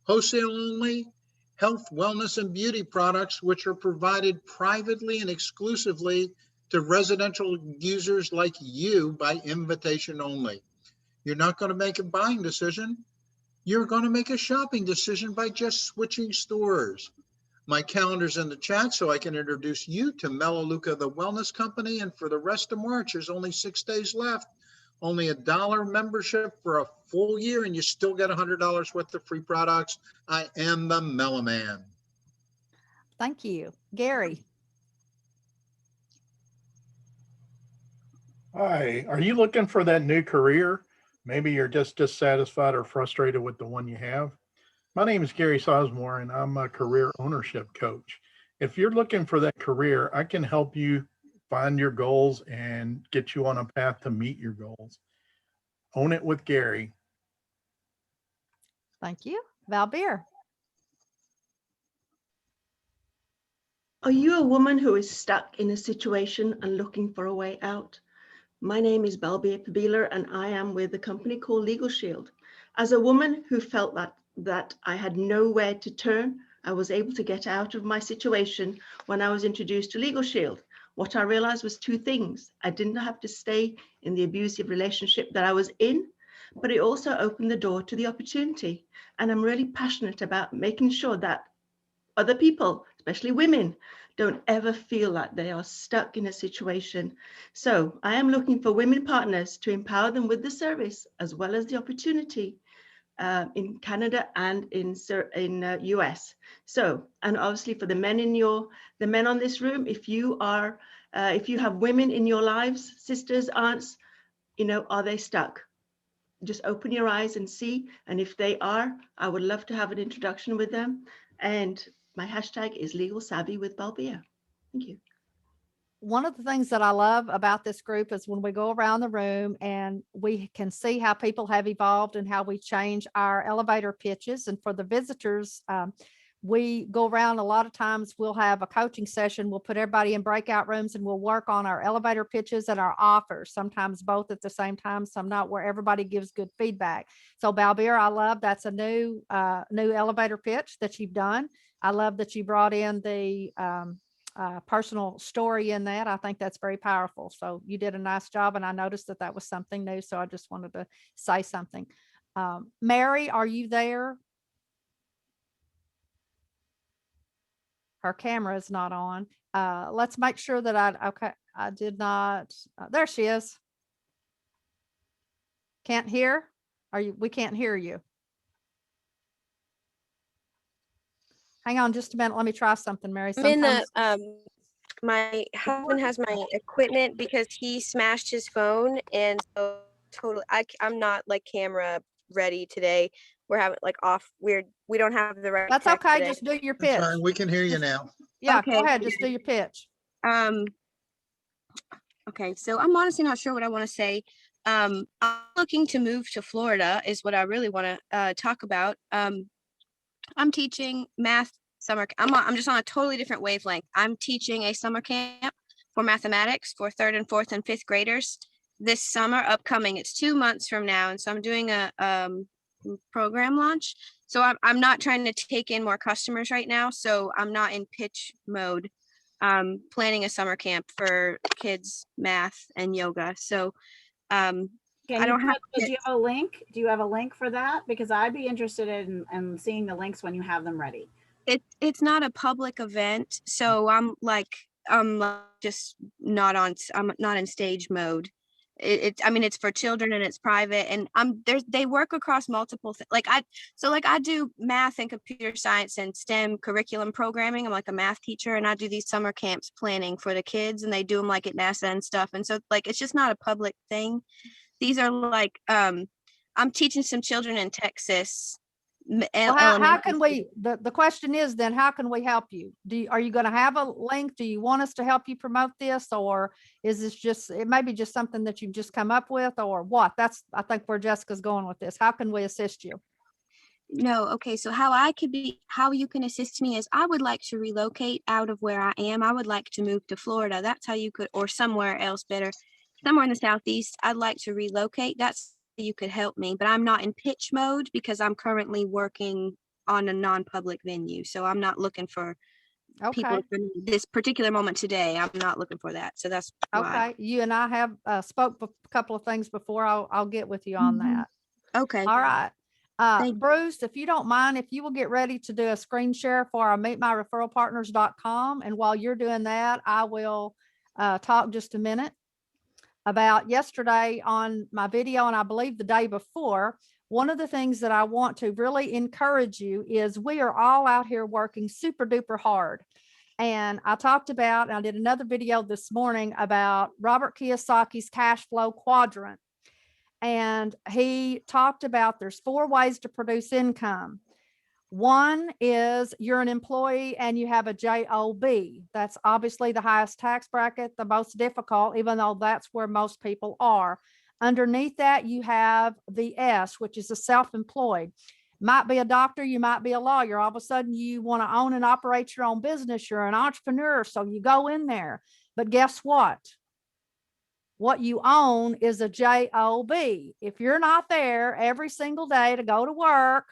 wholesale only, health, wellness, and beauty products, which are provided privately and exclusively to residential users like you by invitation only. You're not going to make a buying decision. You're going to make a shopping decision by just switching stores. My calendar's in the chat so I can introduce you to Melaleuca, the wellness company. And for the rest of March, there's only 6 days left. Only $1 membership for a full year, and you still get $100 worth of free products. I am the Meloman. Thank you. Gary. Hi, are you looking for that new career? Maybe you're just dissatisfied or frustrated with the one you have. My name is Gary Sosmore, and I'm a career ownership coach. If you're looking for that career, I can help you find your goals and get you on a path to meet your goals. Own it with Gary. Thank you. Val Beer. Are you a woman who is stuck in a situation and looking for a way out? My name is Balbir Pabila, and I am with a company called Legal Shield. As a woman who felt that I had nowhere to turn, I was able to get out of my situation when I was introduced to Legal Shield. What I realized was two things. I didn't have to stay in the abusive relationship that I was in, but it also opened the door to the opportunity. And I'm really passionate about making sure that other people, especially women, don't ever feel like they are stuck in a situation. So I am looking for women partners to empower them with the service as well as the opportunity in Canada and in US. So, and obviously for the men on this room, if you have women in your lives, sisters, aunts, are they stuck? Just open your eyes and see. And if they are, I would love to have an introduction with them. And my hashtag is Legal Savvy with Balbia. Thank you. One of the things that I love about this group is when we go around the room and we can see how people have evolved and how we change our elevator pitches. And for the visitors, we go around a lot of times, we'll have a coaching session. We'll put everybody in breakout rooms and we'll work on our elevator pitches and our offers, sometimes both at the same time, some not, where everybody gives good feedback. So Balbir, I love that's a new elevator pitch that you've done. I love that you brought in the personal story in that. I think that's very powerful. So you did a nice job, and I noticed that that was something new. So I just wanted to say something. Mary, are you there? Her camera is not on. Let's make sure that I did not. There she is. Can't hear? We can't hear you. Hang on just a minute. Let me try something, Mary. I'm in the, my husband has my equipment because he smashed his phone, and so totally, I'm not like camera ready today. We're having like we don't have the right. That's tech okay. today. Just do your pitch. Sorry, we can hear you now. Yeah, Okay. Go ahead. Just do your pitch. Okay, so I'm honestly not sure what I want to say. I'm looking to move to Florida is what I really want to talk about. I'm teaching math summer. I'm just on a totally different wavelength. I'm teaching a summer camp for mathematics for 3rd and 4th and 5th graders this summer upcoming. It's 2 months from now. And so I'm doing a program launch. So I'm not trying to take in more customers right now. So I'm not in pitch mode. Planning a summer camp for kids, math and yoga. So Do you have a link? Do you have a link for that? Because I'd be interested in seeing the links when you have them ready. It's not a public event, so I'm just not on. I'm not in stage mode. It's for children and it's private, and they work across multiple things. I do math and computer science and STEM curriculum programming. I'm like a math teacher, and I do these summer camps planning for the kids, and they do them like at NASA and stuff. And so it's just not a public thing. These are I'm teaching some children in Texas. Well, how can we, the question is then, how can we help you? Are you going to have a link? Do you want us to help you promote this? Or is this it may be just something that you've just come up with, or what? That's, I think, where Jessica's going with this. How can we assist you? No. Okay. So how you can assist me is I would like to relocate out of where I am. I would like to move to Florida. That's how you could, or somewhere else better, somewhere in the Southeast. I'd like to relocate. That's how you could help me, but I'm not in pitch mode because I'm currently working on a non-public venue. So I'm not looking for people in this particular moment today. I'm not looking for that. So that's why. Okay. You and I have spoke a couple of things before. I'll get with you on that. Okay. All right. Bruce, if you don't mind, if you will get ready to do a screen share for our meetmyreferralpartners.com. And while you're doing that, I will talk just a minute about yesterday on my video, and I believe the day before. One of the things that I want to really encourage you is we are all out here working super duper hard. And I talked about, and I did another video this morning about Robert Kiyosaki's cash flow quadrant. And he talked about there's 4 ways to produce income. One is you're an employee and you have a JOB. That's obviously the highest tax bracket, the most difficult, even though that's where most people are. Underneath that, you have the S, which is a self-employed. Might be a doctor, you might be a lawyer. All of a sudden you want to own and operate your own business. You're an entrepreneur, so you go in there. But guess what? What you own is a JOB. If you're not there every single day to go to work,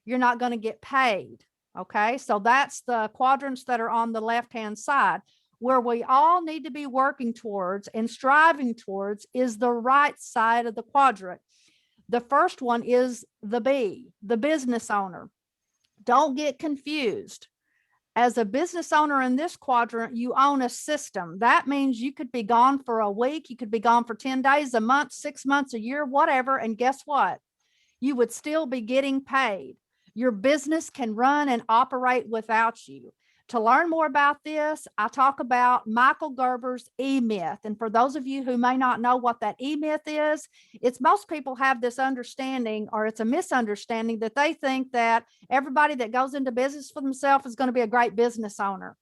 you're not going to get paid. Okay, so that's the quadrants that are on the left-hand side. Where we all need to be working towards and striving towards is the right side of the quadrant. The first one is the B, the business owner. Don't get confused. As a business owner in this quadrant, you own a system. That means you could be gone for a week, you could be gone for 10 days, a month, 6 months, a year, whatever. And guess what? You would still be getting paid. Your business can run and operate without you. To learn more about this, I talk about Michael Gerber's E-myth. And for those of you who may not know what that E-myth is, it's most people have this understanding, or it's a misunderstanding, that they think that everybody that goes into business for themselves is going to be a great business owner.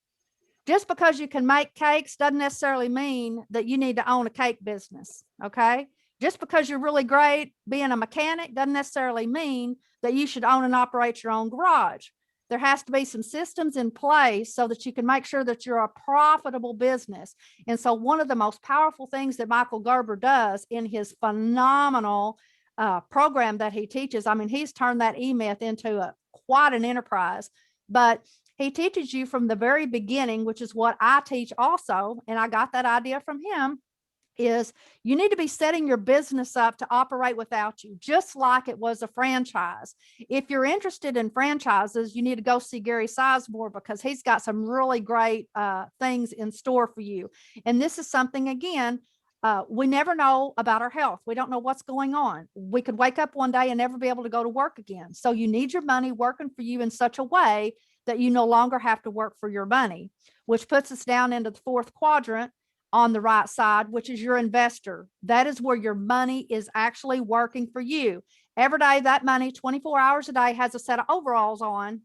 Just because you can make cakes doesn't necessarily mean that you need to own a cake business, okay? Just because you're really great being a mechanic doesn't necessarily mean that you should own and operate your own garage. There has to be some systems in place so that you can make sure that you're a profitable business. And so one of the most powerful things that Michael Gerber does in his phenomenal program that he teaches, I mean, he's turned that E-myth into quite an enterprise, but he teaches you from the very beginning, which is what I teach also. And I got that idea from him, is you need to be setting your business up to operate without you, just like it was a franchise. If you're interested in franchises, you need to go see Gary Sizemore, because he's got some really great things in store for you. And this is something, again, we never know about our health. We don't know what's going on. We could wake up one day and never be able to go to work again. So you need your money working for you in such a way that you no longer have to work for your money, which puts us down into the 4th quadrant on the right side, which is your investor. That is where your money is actually working for you. Every day, that money, 24 hours a day, has a set of overalls on,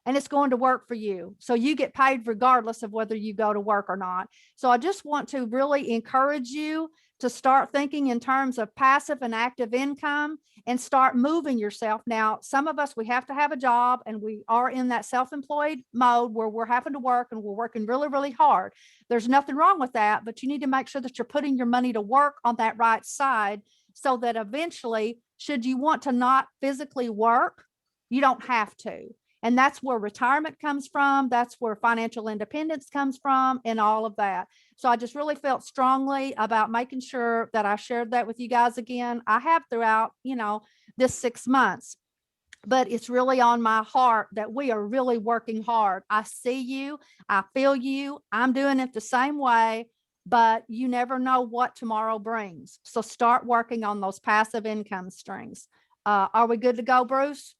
and it's going to work for you. So you get paid regardless of whether you go to work or not. So I just want to really encourage you to start thinking in terms of passive and active income and start moving yourself. Now, some of us, we have to have a job, and we are in that self-employed mode where we're having to work and we're working really, really hard. There's nothing wrong with that, but you need to make sure that you're putting your money to work on that right side, so that eventually, should you want to not physically work, you don't have to. And that's where retirement comes from. That's where financial independence comes from, and all of that. So I just really felt strongly about making sure that I shared that with you guys again. I have throughout, this 6 months, but it's really on my heart that we are really working hard. I see you, I feel you, I'm doing it the same way, but you never know what tomorrow brings. So start working on those passive income streams. Are we good to go, Bruce?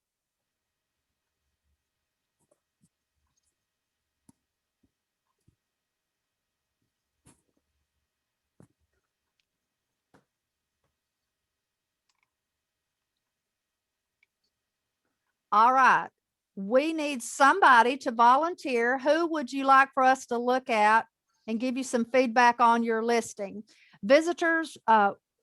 All right. We need somebody to volunteer. Who would you like for us to look at and give you some feedback on your listing? Visitors,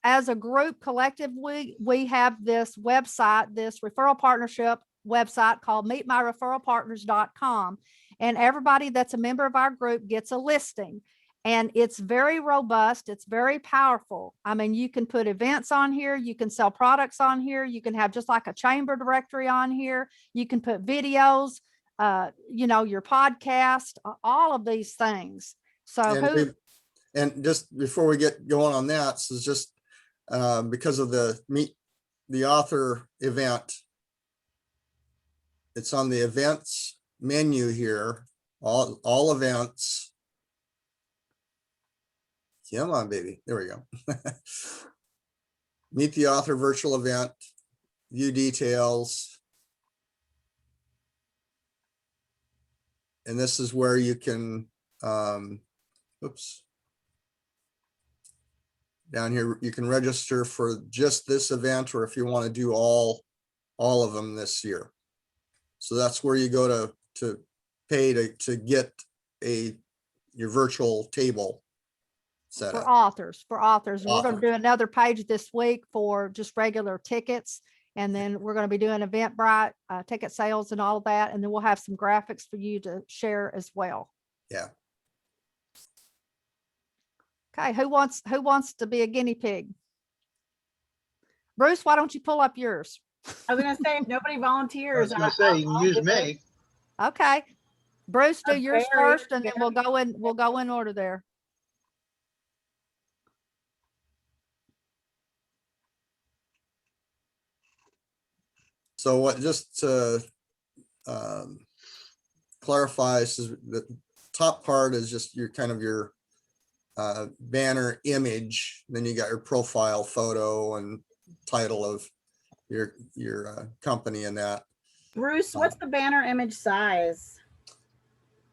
as a group collective, we have this website, this referral partnership website called meetmyreferralpartners.com. And everybody that's a member of our group gets a listing. And it's very robust. It's very powerful. I mean, you can put events on here. You can sell products on here. You can have just like a chamber directory on here. You can put videos, your podcast, all of these things. So and just before we get going on that, so just because of the Meet the Author event it's on the events menu here, all events. Come on, baby. There we go. Meet the author virtual event, view details. And this is where you can, oops. Down here, you can register for just this event, or if you want to do all of them this year. So that's where you go to pay to get your virtual table set For up. authors. We're going to Authors. do another page this week for just regular tickets. And then we're going to be doing Eventbrite, ticket sales and all of that. And then we'll have some graphics for you to share as well. Yeah. Okay, who wants to be a guinea pig? Bruce, why don't you pull up yours? I was gonna say, if nobody I volunteers, was gonna say, you can use do it. me. Okay. Bruce, do yours Barry, first, and then we'll go in order there. So what just to clarify is the top part is just your kind of your banner image. Then you got your profile photo and title of your company and that. Bruce, what's the banner image size?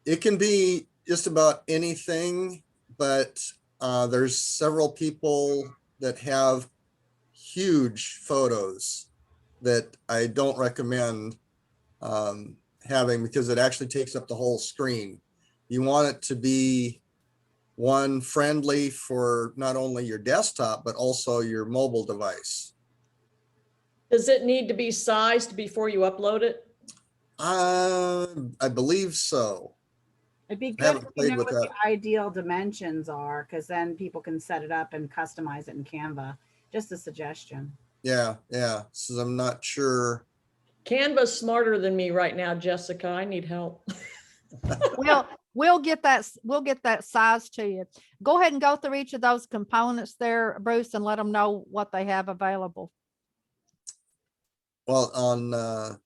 It can be just about anything, but there's several people that have huge photos that I don't recommend having, because it actually takes up the whole screen. You want it to be one, friendly for not only your desktop, but also your mobile device. Does it need to be sized before you upload it? I believe so. It'd be I good haven't if you played know with what that. the ideal dimensions are, because then people can set it up and customize it in Canva. Just a suggestion. Yeah. So I'm not sure. Canva's smarter than me right now, Jessica. I need help. We'll get that size to you. Go ahead and go through each of those components there, Bruce, and let them know what they have available. Well, on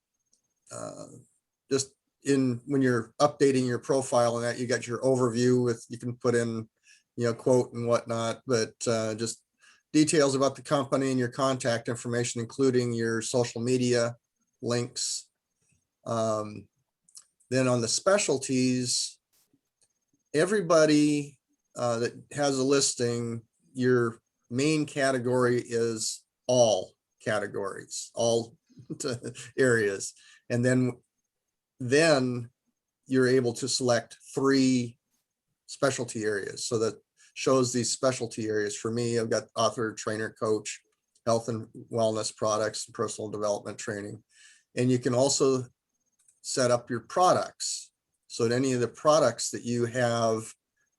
just when you're updating your profile and that, you got your overview with, you can put in, quote and whatnot, but just details about the company and your contact information, including your social media links. Then on the specialties, everybody that has a listing, your main category is all categories, all areas. And then you're able to select 3 specialty areas. So that shows these specialty areas. For me, I've got author, trainer, coach, health and wellness products, and personal development training. And you can also set up your products. So that any of the products that you have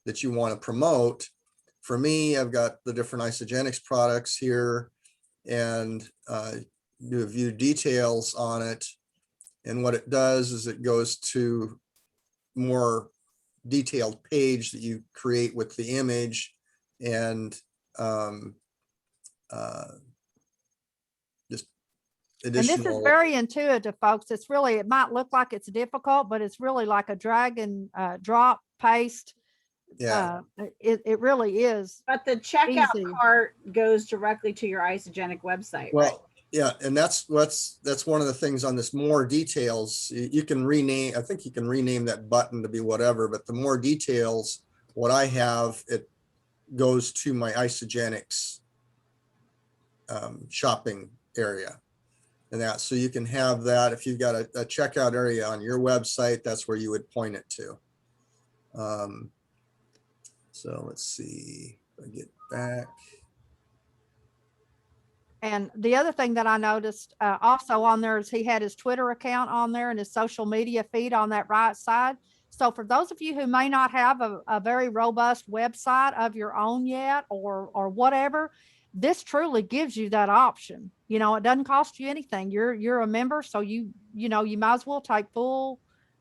that you want to promote, for me, I've got the different isogenics products here, and do view details on it. And what it does is it goes to more detailed page that you create with the image, and just And this is additional. very intuitive, folks. It might look like it's difficult, but it's really like a drag and drop, paste. Yeah. It really is. But the checkout easy. cart goes directly to your isogenic website, right? Well, yeah, and that's one of the things on this more details. You can rename, I think you can rename that button to be whatever, but the more details, what I have, it goes to my isogenics shopping area. And that, so you can have that if you've got a checkout area on your website, that's where you would point it to. So let's see if I get back. And the other thing that I noticed also on there is he had his Twitter account on there and his social media feed on that right side. So for those of you who may not have a very robust website of your own yet, or whatever, this truly gives you that option. It doesn't cost you anything. You're a member, so you might as well take full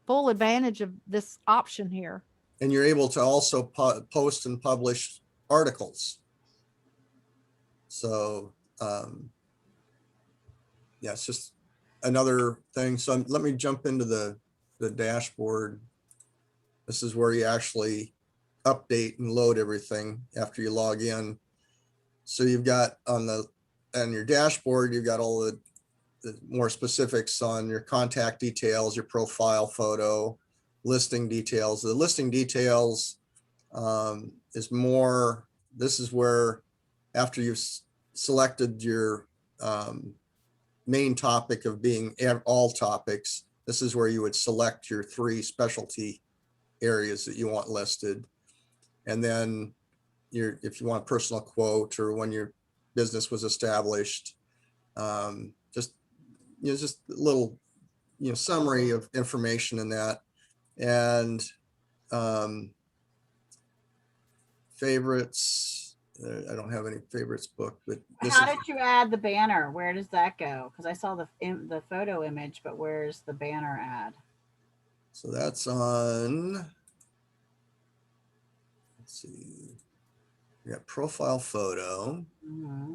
advantage of this option here. And you're able to also post and publish articles. So yeah, it's just another thing. So let me jump into the dashboard. This is where you actually update and load everything after you log in. So you've got on your dashboard, you've got all the more specifics on your contact details, your profile photo, listing details. The listing details is more, this is where after you've selected your main topic of being all topics, this is where you would select your 3 specialty areas that you want listed. And then if you want a personal quote or when your business was established, just a little summary of information in that. And favorites, I don't have any favorites book, but How did you add the banner? Where does that go? Because I saw the photo image, but where's the banner ad? So that's on, let's see, we got profile photo. Mm-hmm.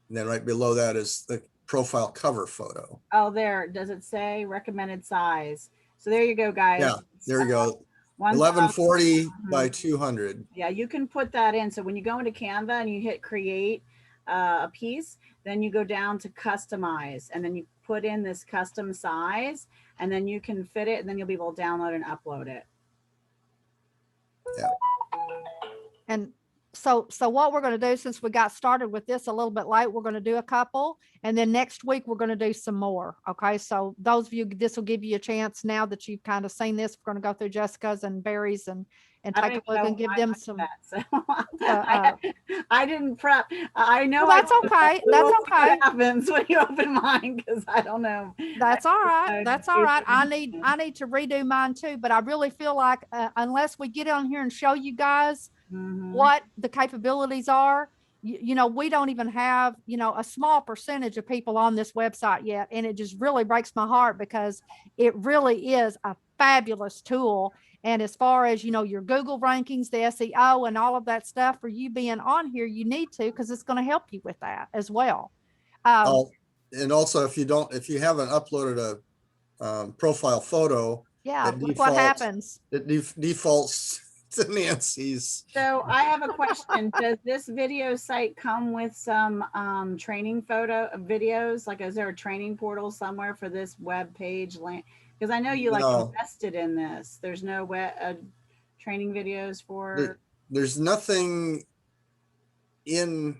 And then right below that is the profile cover photo. Oh, there. Does it say recommended size? So there you go, guys. Yeah, there you go. 1040 1140 by 200. Yeah, you can put that in. So when you go into Canva and you hit create a piece, then you go down to customize, and then you put in this custom size, and then you can fit it, and then you'll be able to download and upload it. Yeah. And so what we're going to do, since we got started with this a little bit late, we're going to do a couple, and then next week we're going to do some more. Okay. So those of you, this will give you a chance now that you've kind of seen this. We're going to go through Jessica's and Barry's and take a look and give them some. I didn't prep. I know. Well, that's okay. That's okay. What happens when you open mine, because I don't know. That's all right. That's all right. I need to redo mine too, but I really feel like unless we get on here and show you guys what the capabilities are, you know, we don't even have, you know, a small percentage of people on this website yet. And it just really breaks my heart because it really is a fabulous tool. And as far as, you know, your Google rankings, the SEO and all of that stuff, for you being on here, you need to, because it's going to help you with that as well. And also if you haven't uploaded a profile photo, yeah, look what happens. It defaults to Nancy's. So I have a question. Does this video site come with some training photo videos? Like, is there a training portal somewhere for this web page? Because I know you invested in this. There's no training videos for. There's nothing in.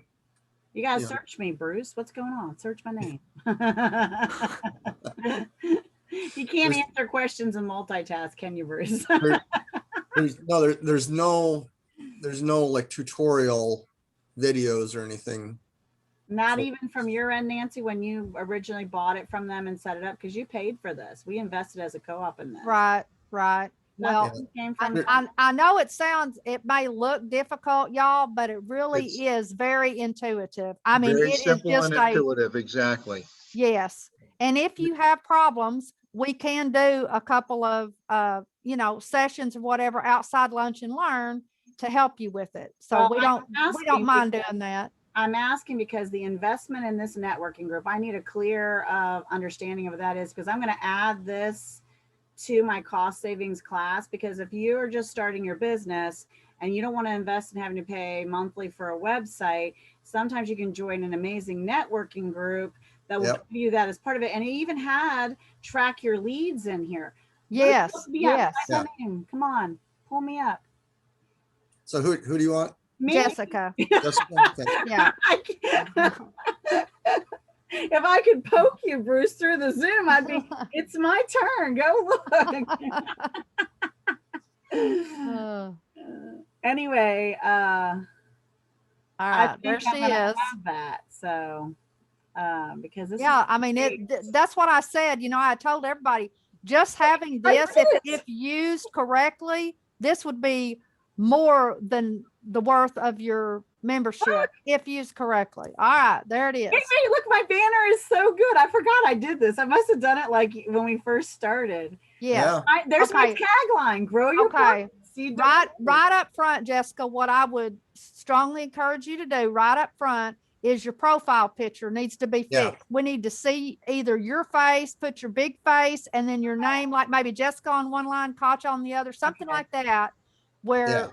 You gotta search me, Bruce. What's going on? Search my name. You can't answer questions and multitask, can you, Bruce? There's no like tutorial videos or anything. Not even from your end, Nancy, when you originally bought it from them and set it up, because you paid for this. We invested as a co-op in this. Right. Well, I know it may look difficult, y'all, but it really is very intuitive. I mean, very it simple is just and intuitive. Exactly. Yes. And if you have problems, we can do a couple of, sessions or whatever outside Lunch and Learn to help you with it. So we don't mind doing that. I'm asking because the investment in this networking group, I need a clear understanding of what that is, because I'm going to add this to my cost savings class. Because if you are just starting your business and you don't want to invest in having to pay monthly for a website, sometimes you can join an amazing networking group that will give you that as part of it. And it even had track your leads in here. Yes. Yes. Come on, pull me up. So who do you want? Me? Jessica. Jessica? Okay. Yeah. If I could poke you, Bruce, through the Zoom, I'd be, it's my turn. Go look. Anyway, all right, there she is. Have that, so because this I mean, that's what I said. You know, I told everybody, just having this, if used correctly, this would be more than the worth of your membership if used correctly. All right, there it is. Hey, look, my banner is so good. I forgot I did this. I must have done it like when we first started. Yeah. There's my tagline: grow your business. Right up front, Jessica, what I would strongly encourage you to do right up front is your profile picture needs to be Yeah. fixed. We need to see either your face, put your big face, and then your name, like maybe Jessica on one line, Koch on the other, something like that, where Yeah.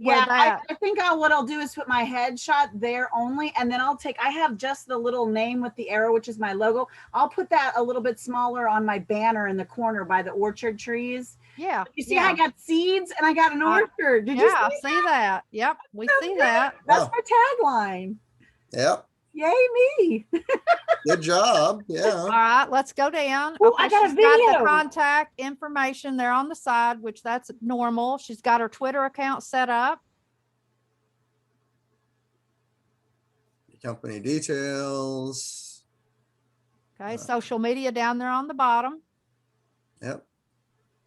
Yeah, that. I think what I'll do is put my headshot there only, and then I have just the little name with the arrow, which is my logo. I'll put that a little bit smaller on my banner in the corner by the orchard trees. Yeah. You see, I got seeds and I got an orchard. Did you see that? Yep, we see that. That's my tagline. Yep. Yay me. Good job. Yeah. All right, let's go down. Ooh, Okay, I got a she's got the video. contact information there on the side, which that's normal. She's got her Twitter account set up. Company details. Okay, social media down there on the bottom. Yep.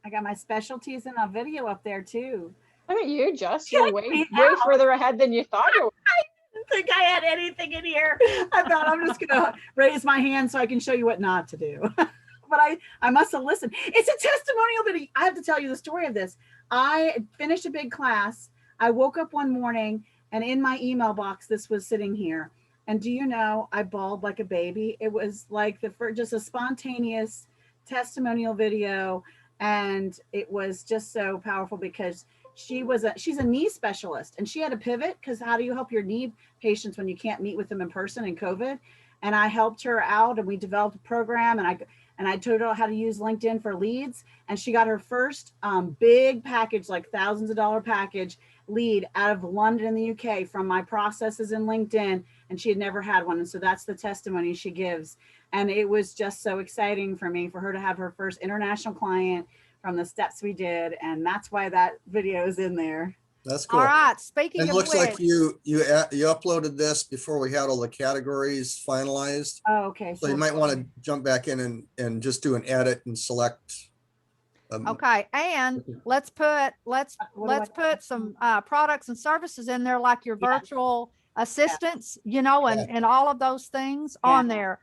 I got my specialties in a video up there too. Look at you, Jess. Check You're way me way out. further ahead than you thought you were. I didn't think I had anything in here. I thought I'm just gonna raise my hand so I can show you what not to do. But I must have listened. It's a testimonial video. I have to tell you the story of this. I finished a big class. I woke up one morning and in my email box, this was sitting here. And do you know, I bawled like a baby. It was like just a spontaneous testimonial video. And it was just so powerful because she's a knee specialist and she had a pivot because how do you help your knee patients when you can't meet with them in person in COVID? And I helped her out and we developed a program and I told her how to use LinkedIn for leads. And she got her first big package, like thousands of dollar package lead out of London in the UK from my processes in LinkedIn. And she had never had one. And so that's the testimony she gives. And it was just so exciting for me for her to have her first international client from the steps we did. And that's why that video is in there. That's cool. All right. Speaking It of looks which, like you uploaded this before we had all the categories finalized. Oh, okay. So you might want to jump back in and just do an edit and select. okay, and let's put some products and services in there, like your virtual assistants, and all of those things on there.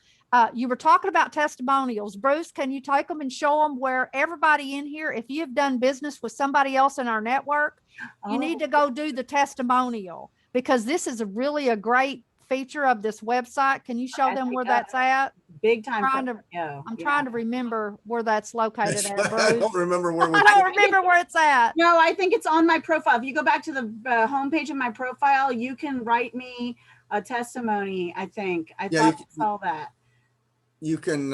You were talking about testimonials. Bruce, can you take them and show them where everybody in here, if you've done business with somebody else in our network, you need to go do the testimonial, because this is really a great feature of this website. Can you show them where that's at? Big time. I'm trying to remember where that's located at, Bruce. I don't remember where I don't remember where it's at. No, I think it's on my profile. If you go back to the homepage of my profile, you can write me a testimony, I think. I thought I saw that. You can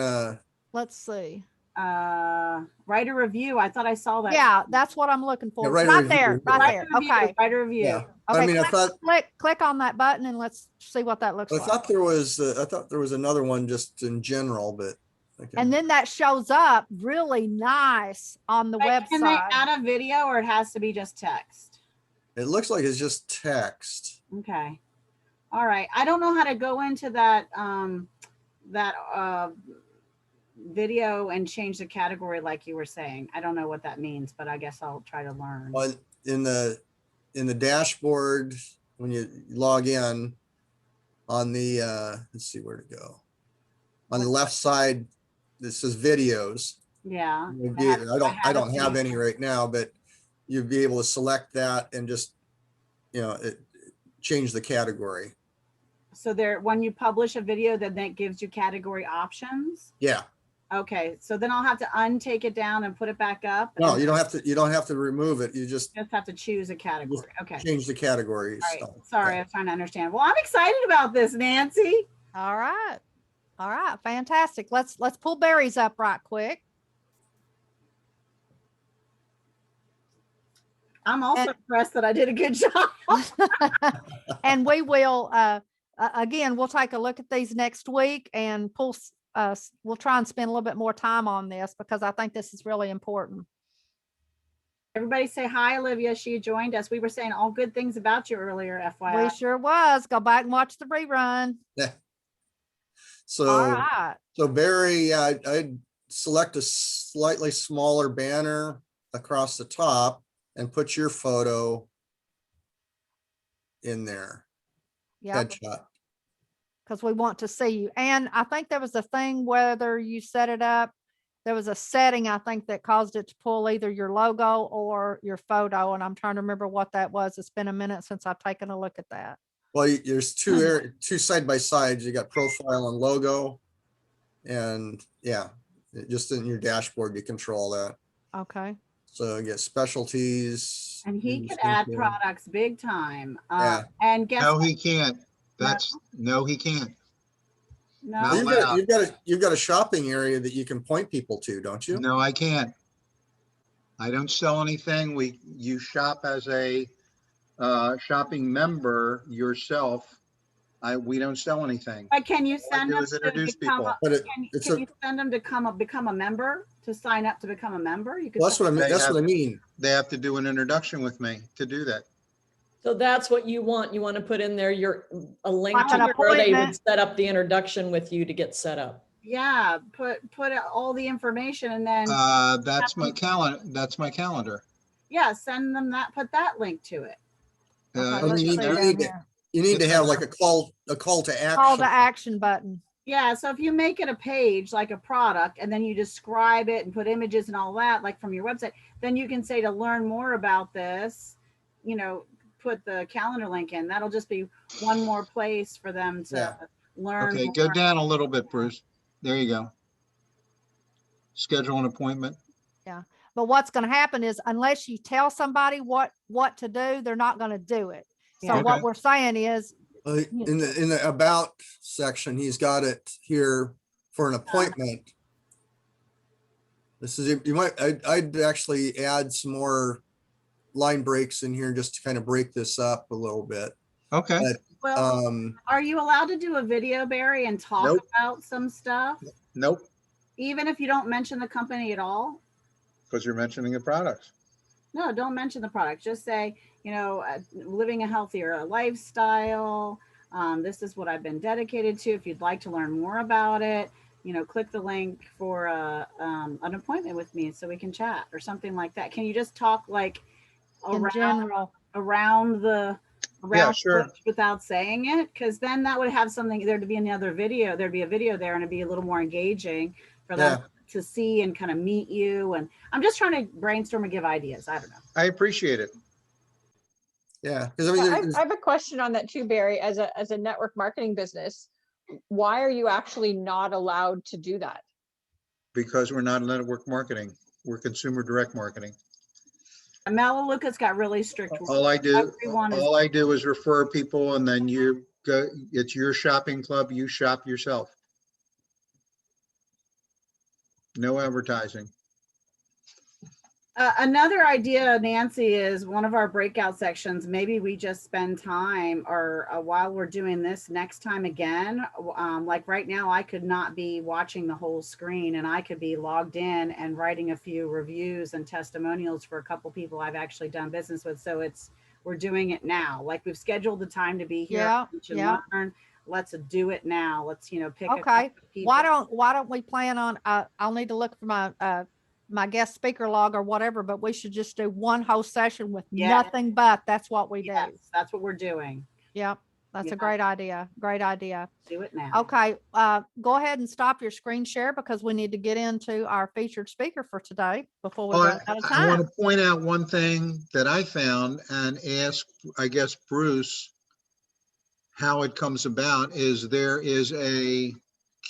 let's see. Write a review. I thought I saw that. Yeah, that's what I'm looking for. Yeah, right there. Okay. Write a review. Yeah. Okay, I mean, I thought click on that button and let's see what that looks I like. thought there was another one just in general, but okay. And then that shows up really nice on the website. Can they add a video or it has to be just text? It looks like it's just text. Okay. All right. I don't know how to go into that video and change the category like you were saying. I don't know what that means, but I guess I'll try to learn. Well, in the dashboard, when you log in on the let's see where to go. On the left side, this says videos. Yeah. I don't have any right now, but you'd be able to select that and just change the category. So when you publish a video, then that gives you category options. Yeah. Okay. So then I'll have to untake it down and put it back up. No, you don't have to remove it. You just have to choose a category. Okay. Change the categories. All right. Sorry, I was trying to understand. Well, I'm excited about this, Nancy. All right. All right. Fantastic. Let's pull berries up right quick. I'm also impressed that I did a good job. And we will, again, we'll take a look at these next week and we'll try and spend a little bit more time on this because I think this is really important. Everybody say hi, Olivia. She joined us. We were saying all good things about you earlier, FYI. We sure was. Go back and watch the rerun. Yeah. So, all right. So Barry, I'd select a slightly smaller banner across the top and put your photo in there. Yep. Headshot. Because we want to see you. And I think there was a thing, whether you set it up, there was a setting, I think, that caused it to pull either your logo or your photo. And I'm trying to remember what that was. It's been a minute since I've taken a look at that. Well, there's two side by sides. You got profile and logo. And yeah, just in your dashboard, you control that. Okay. So you get specialties. And he and could add skincare. products big time. Yeah. And guess No, what? he can't. No, he can't. No. Not You've got a shopping area that you can point people to, don't you? No, I can't. I don't sell anything. You shop as a shopping member yourself. We don't sell anything. But can you All I send do them is to introduce become people. a, can you send them to become a member, to sign up to become a member? You could. Well, that's what I mean. That's what I mean. They have to do an introduction with me to do that. So that's what you want. You want to put in there a link Like an to where they would appointment. set up the introduction with you to get set up. Yeah, put all the information and then That's my calendar. That's my calendar. yeah, send them that. Put that link to it. You need to have like a call to action. Call to action button. Yeah, so if you make it a page like a product and then you describe it and put images and all that, like from your website, then you can say to learn more about this, put the calendar link in. That'll just be one more place for them to learn. Okay, go down a little bit, Bruce. There you go. Schedule an appointment. Yeah. But what's going to happen is unless you tell somebody what to do, they're not going to do it. So Yeah. what Okay. we're saying is In the about section, he's got it here for an appointment. This is, I'd actually add some more line breaks in here just to kind of break this up a little bit. Okay. But, Well, are you allowed to do a video, Barry, and talk Nope. about some stuff? Nope, Even if you don't mention the company at all? because you're mentioning the products. No, don't mention the product. Just say, living a healthier lifestyle. This is what I've been dedicated to. If you'd like to learn more about it, click the link for an appointment with me so we can chat or something like that. Can you just talk like in general around the sure. switch without saying it? Because then that would have something there to be another video. There'd be a video there and it'd be a little more engaging for them to see and kind of meet you. And I'm just trying to brainstorm and give ideas. I don't know. I appreciate it. Yeah, because I have a question on that too, Barry. As a network marketing business, why are you actually not allowed to do that? Because we're not network marketing. We're consumer direct marketing. And Melaleuca's got really strict rules. All I do Everyone is refer people, and then you go. It's your shopping club. You shop yourself. No advertising. Another idea, Nancy, is one of our breakout sections. Maybe we just spend time or while we're doing this next time again. Like right now, I could not be watching the whole screen and I could be logged in and writing a few reviews and testimonials for a couple people I've actually done business with. So we're doing it now. Like we've scheduled the time to be here. Learn. Let's do it now. Let's, pick a couple people. Why don't we plan on, I'll need to look for my guest speaker log or whatever, but we should just do one whole session with nothing but that's what we do. That's what we're doing. Yep. That's a great idea. Great idea. Do it now. Okay. Go ahead and stop your screen share because we need to get into our featured speaker for today before we run out of I want time. to point out one thing that I found and ask, I guess, Bruce, how it comes about is there is a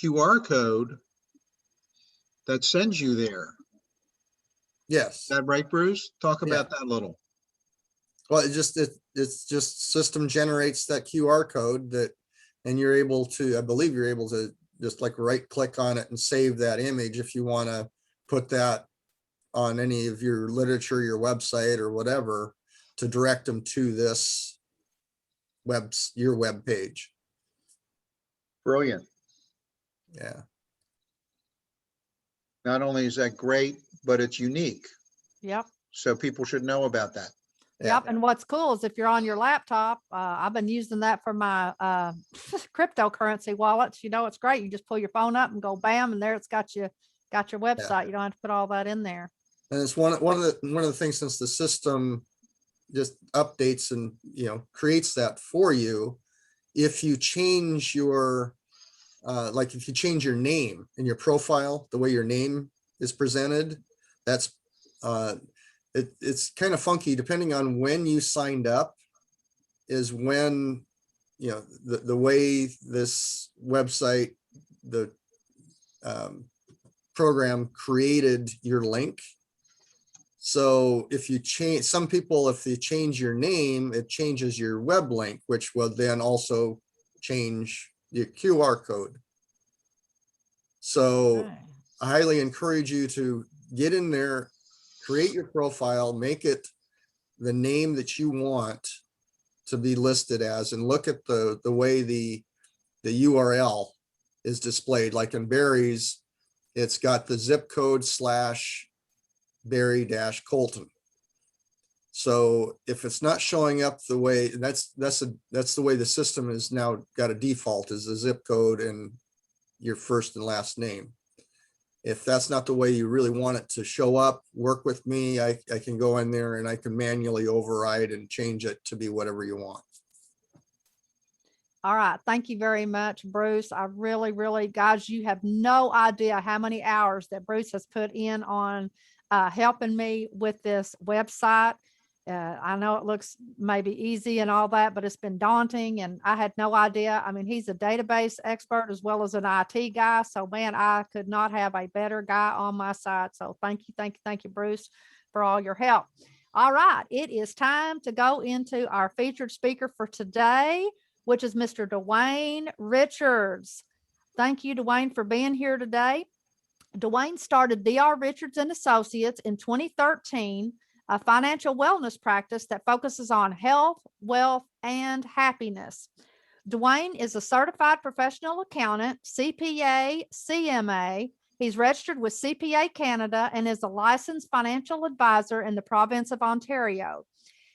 QR code that sends you there. Yes. Is that right, Bruce? Talk about that a little. Well, it's just system generates that QR code and you're able to, I believe you're able to just like right click on it and save that image if you want to put that on any of your literature, your website or whatever, to direct them to this your web page. Brilliant. Yeah. Not only is that great, but it's unique. Yep. So people should know about that. Yep. And what's cool is if you're on your laptop, I've been using that for my cryptocurrency wallets. It's great. You just pull your phone up and go bam, and there it's got your website. You don't have to put all that in there. And it's one of the things, since the system just updates and creates that for you, if you change your if you change your name in your profile, the way your name is presented, that's it's kind of funky depending on when you signed up is when you know, the way this website, the program created your link. So if you change, some people, if you change your name, it changes your web link, which will then also change your QR code. So I highly encourage you to get in there, create your profile, make it the name that you want to be listed as, and look at the way the URL is displayed. Like in Barry's, it's got the zip code /Barry-Colton. So if it's not showing up the way, that's the way the system is now got a default, is the zip code and your first and last name. If that's not the way you really want it to show up, work with me. I can go in there and I can manually override and change it to be whatever you want. All right. Thank you very much, Bruce. I really, guys, you have no idea how many hours that Bruce has put in on helping me with this website. I know it looks maybe easy and all that, but it's been daunting and I had no idea. I mean, he's a database expert as well as an IT guy. So man, I could not have a better guy on my side. So thank you, Bruce, for all your help. All right. It is time to go into our featured speaker for today, which is Mr. Dwayne Richards. Thank you, Dwayne, for being here today. Dwayne started DR Richards and Associates in 2013, a financial wellness practice that focuses on health, wealth, and happiness. Dwayne is a certified professional accountant, CPA, CMA. He's registered with CPA Canada and is a licensed financial advisor in the province of Ontario.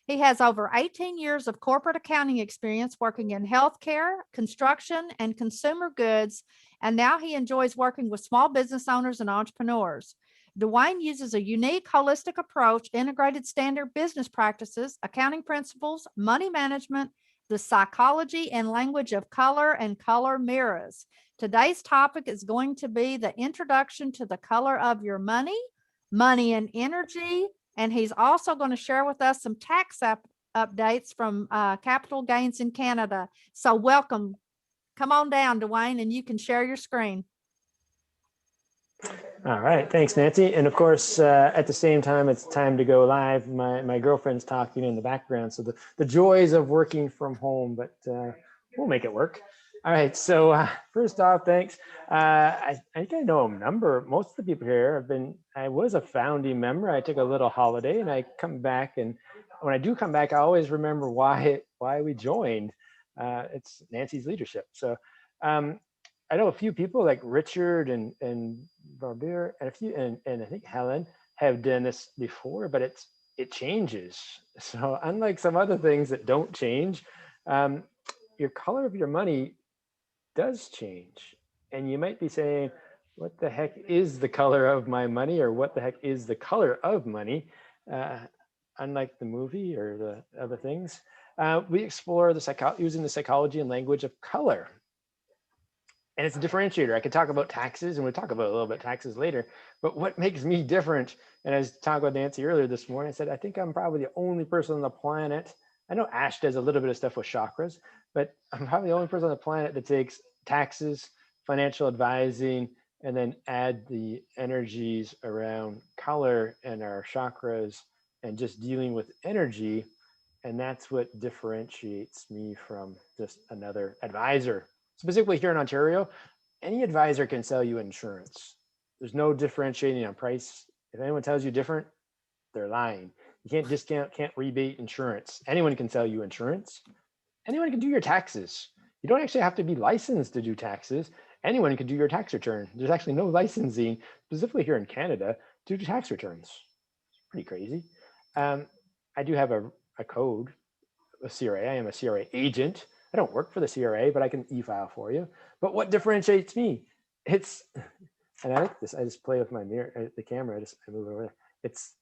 He has over 18 years of corporate accounting experience working in healthcare, construction, and consumer goods, and now he enjoys working with small business owners and entrepreneurs. Dwayne uses a unique holistic approach, integrated standard business practices, accounting principles, money management, the psychology and language of color and color mirrors. Today's topic is going to be the introduction to the color of your money, money and energy, and he's also going to share with us some tax updates from capital gains in Canada. So welcome. Come on down, Dwayne, and you can share your screen. All right, thanks, Nancy. And of course, at the same time, it's time to go live. My girlfriend's talking in the background, so the joys of working from home, but we'll make it work. All right, so first off, thanks. I think I know most of the people here I was a founding member. I took a little holiday and I come back, and when I do come back, I always remember why we joined. It's Nancy's leadership. So I know a few people like Richard and Barbier and I think Helen have done this before, but it changes. So unlike some other things that don't change, your color of your money does change. And you might be saying, what the heck is the color of my money, or what the heck is the color of money? Unlike the movie or the other things, we explore using the psychology and language of color. And it's a differentiator. I could talk about taxes, and we'll talk about a little bit taxes later, but what makes me different, and I was talking with Nancy earlier this morning, I said, I think I'm probably the only person on the planet. I know Ash does a little bit of stuff with chakras, but I'm probably the only person on the planet that takes taxes, financial advising, and then add the energies around color and our chakras and just dealing with energy. And that's what differentiates me from just another advisor. Specifically here in Ontario, any advisor can sell you insurance. There's no differentiating on price. If anyone tells you different, they're lying. You can't discount, can't rebate insurance. Anyone can sell you insurance. Anyone can do your taxes. You don't actually have to be licensed to do taxes. Anyone can do your tax return. There's actually no licensing, specifically here in Canada, to do tax returns. It's pretty crazy. I do have a code, a CRA. I am a CRA agent. I don't work for the CRA, but I can e-file for you. But what differentiates me? And I like this. I just play with my mirror, the camera. I move over there. It's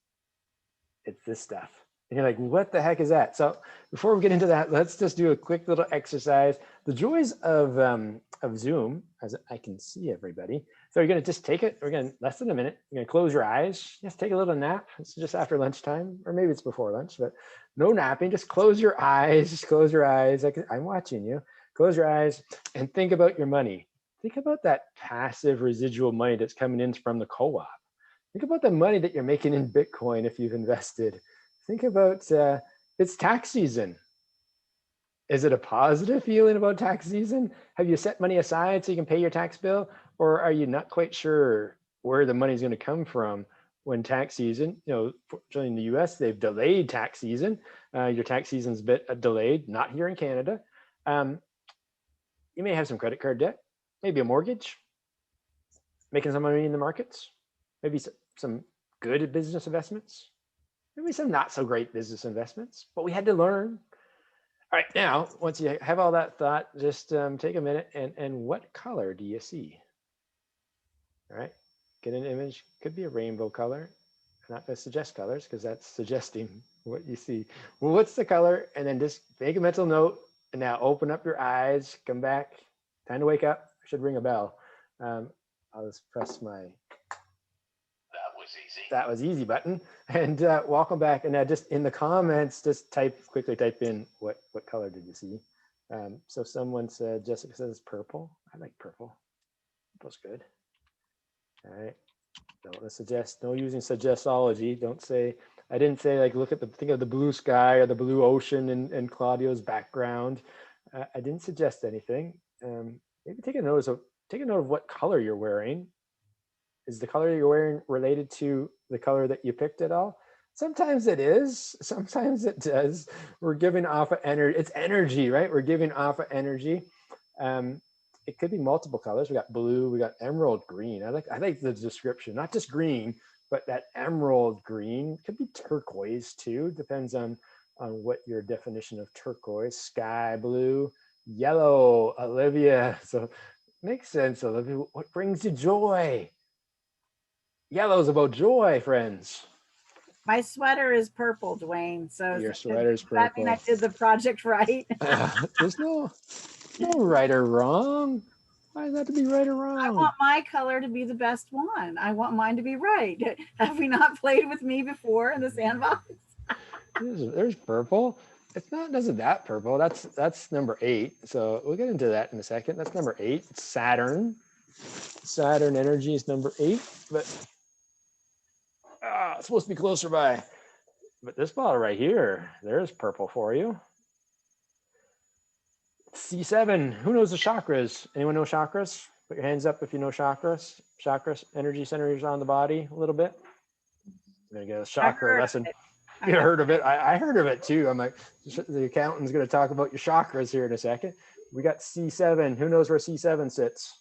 this stuff. And you're like, what the heck is that? So before we get into that, let's just do a quick little exercise. The joys of Zoom, as I can see everybody. So you're gonna just take it, we're gonna, less than a minute, you're gonna close your eyes, just take a little nap. It's just after lunchtime, or maybe it's before lunch, but no napping, just close your eyes, just close your eyes. I'm watching you. Close your eyes and think about your money. Think about that passive residual money that's coming in from the co-op. Think about the money that you're making in Bitcoin if you've invested. Think about it's tax season. Is it a positive feeling about tax season? Have you set money aside so you can pay your tax bill? Or are you not quite sure where the money is going to come from when tax season, fortunately in the US, they've delayed tax season. Your tax season's a bit delayed, not here in Canada. You may have some credit card debt, maybe a mortgage, making some money in the markets, maybe some good business investments, maybe some not so great business investments, but we had to learn. All right, now, once you have all that thought, just take a minute and what color do you see? All right, get an image, could be a rainbow color. I'm not gonna suggest colors because that's suggesting what you see. Well, what's the color? And then just make a mental note and now open up your eyes, come back, time to wake up. I should ring a bell. I'll just press my that was easy button and welcome back. And now just in the comments, just quickly type in what color did you see? So someone said, Jessica says purple. I like purple. Purple's good. All right. No using suggestology. Don't say, I didn't say like, think of the blue sky or the blue ocean in Claudio's background. I didn't suggest anything. Maybe take a note of what color you're wearing. Is the color you're wearing related to the color that you picked at all? Sometimes it is, sometimes it does. We're giving off energy, it's energy, right? We're giving off energy. It could be multiple colors. We got blue, we got emerald green. I like the description, not just green, but that emerald green. Could be turquoise too, depends on what your definition of turquoise. Sky blue, yellow, Olivia. So makes sense, Olivia. What brings you joy? Yellow's about joy, friends. My sweater is purple, Dwayne. So Your sweater's purple. Does that mean I did the project right? There's no right or wrong. Why does that to be right or wrong? I want my color to be the best one. I want mine to be right. Have we not played with me before in the sandbox? There's purple. It's not that purple. That's number 8. So we'll get into that in a second. That's number 8. It's Saturn. Saturn energy is number 8, but it's supposed to be closer by. But this bottle right here, there's purple for you. C7. Who knows the chakras? Anyone know chakras? Put your hands up if you know chakras. Chakras, energy centers on the body a little bit. I'm gonna get a chakra lesson. You heard of it? I heard of it too. I'm like, the accountant's gonna talk about your chakras here in a second. We got C7. Who knows where C7 sits?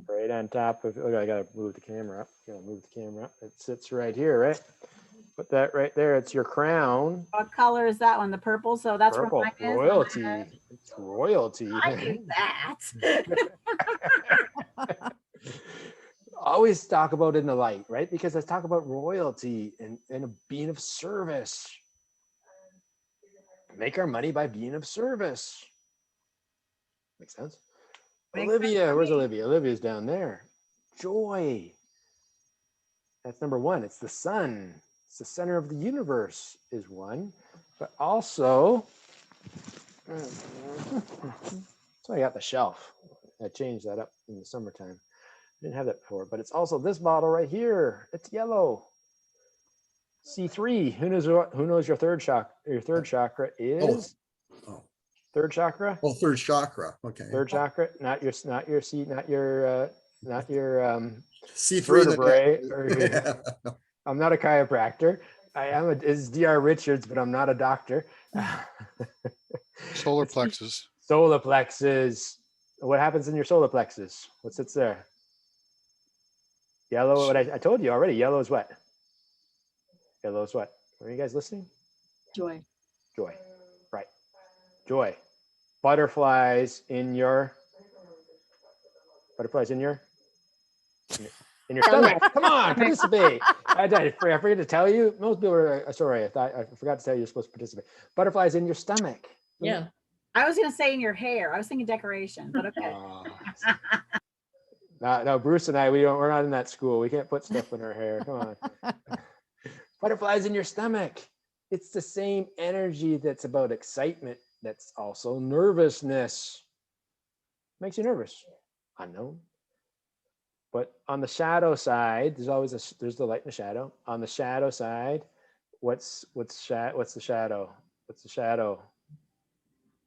Right on top of, okay, I gotta move the camera up. It sits right here, right? Put that right there. It's your crown. What color is that one? The purple. So that's purple. Where mine is. Royalty. It's royalty. I knew that. Always talk about in the light, right? Because let's talk about royalty and being of service. Make our money by being of service. Makes sense? Olivia, where's Olivia? Olivia's down there. Joy. That's number 1. It's the sun. It's the center of the universe is 1. But also, so I got the shelf. I changed that up in the summertime. I didn't have that before, but it's also this bottle right here. It's yellow. C3. Who knows your third chakra? Your third chakra is third chakra. Oh, third chakra. Okay. Third chakra, not your C3 vertebrae. Yeah. I'm not a chiropractor. I am is Dr. Richards, but I'm not a doctor. Solar plexus. Solar plexus. What happens in your solar plexus? What sits there? Yellow. What I told you already. Yellow is what? Yellow is what? Are you guys listening? Joy. Joy. Right. Joy. Butterflies in your stomach. Come on, participate. I forgot to tell you. Most people are sorry. I forgot to tell you you're supposed to participate. Butterflies in your stomach. Yeah. I was gonna say in your hair. I was thinking decoration, but okay. No, Bruce and I, we're not in that school. We can't put stuff in our hair. Come on. Butterflies in your stomach. It's the same energy that's about excitement. That's also nervousness. Makes you nervous. Unknown. But on the shadow side, there's the light and the shadow. On the shadow side, what's the shadow? What's the shadow?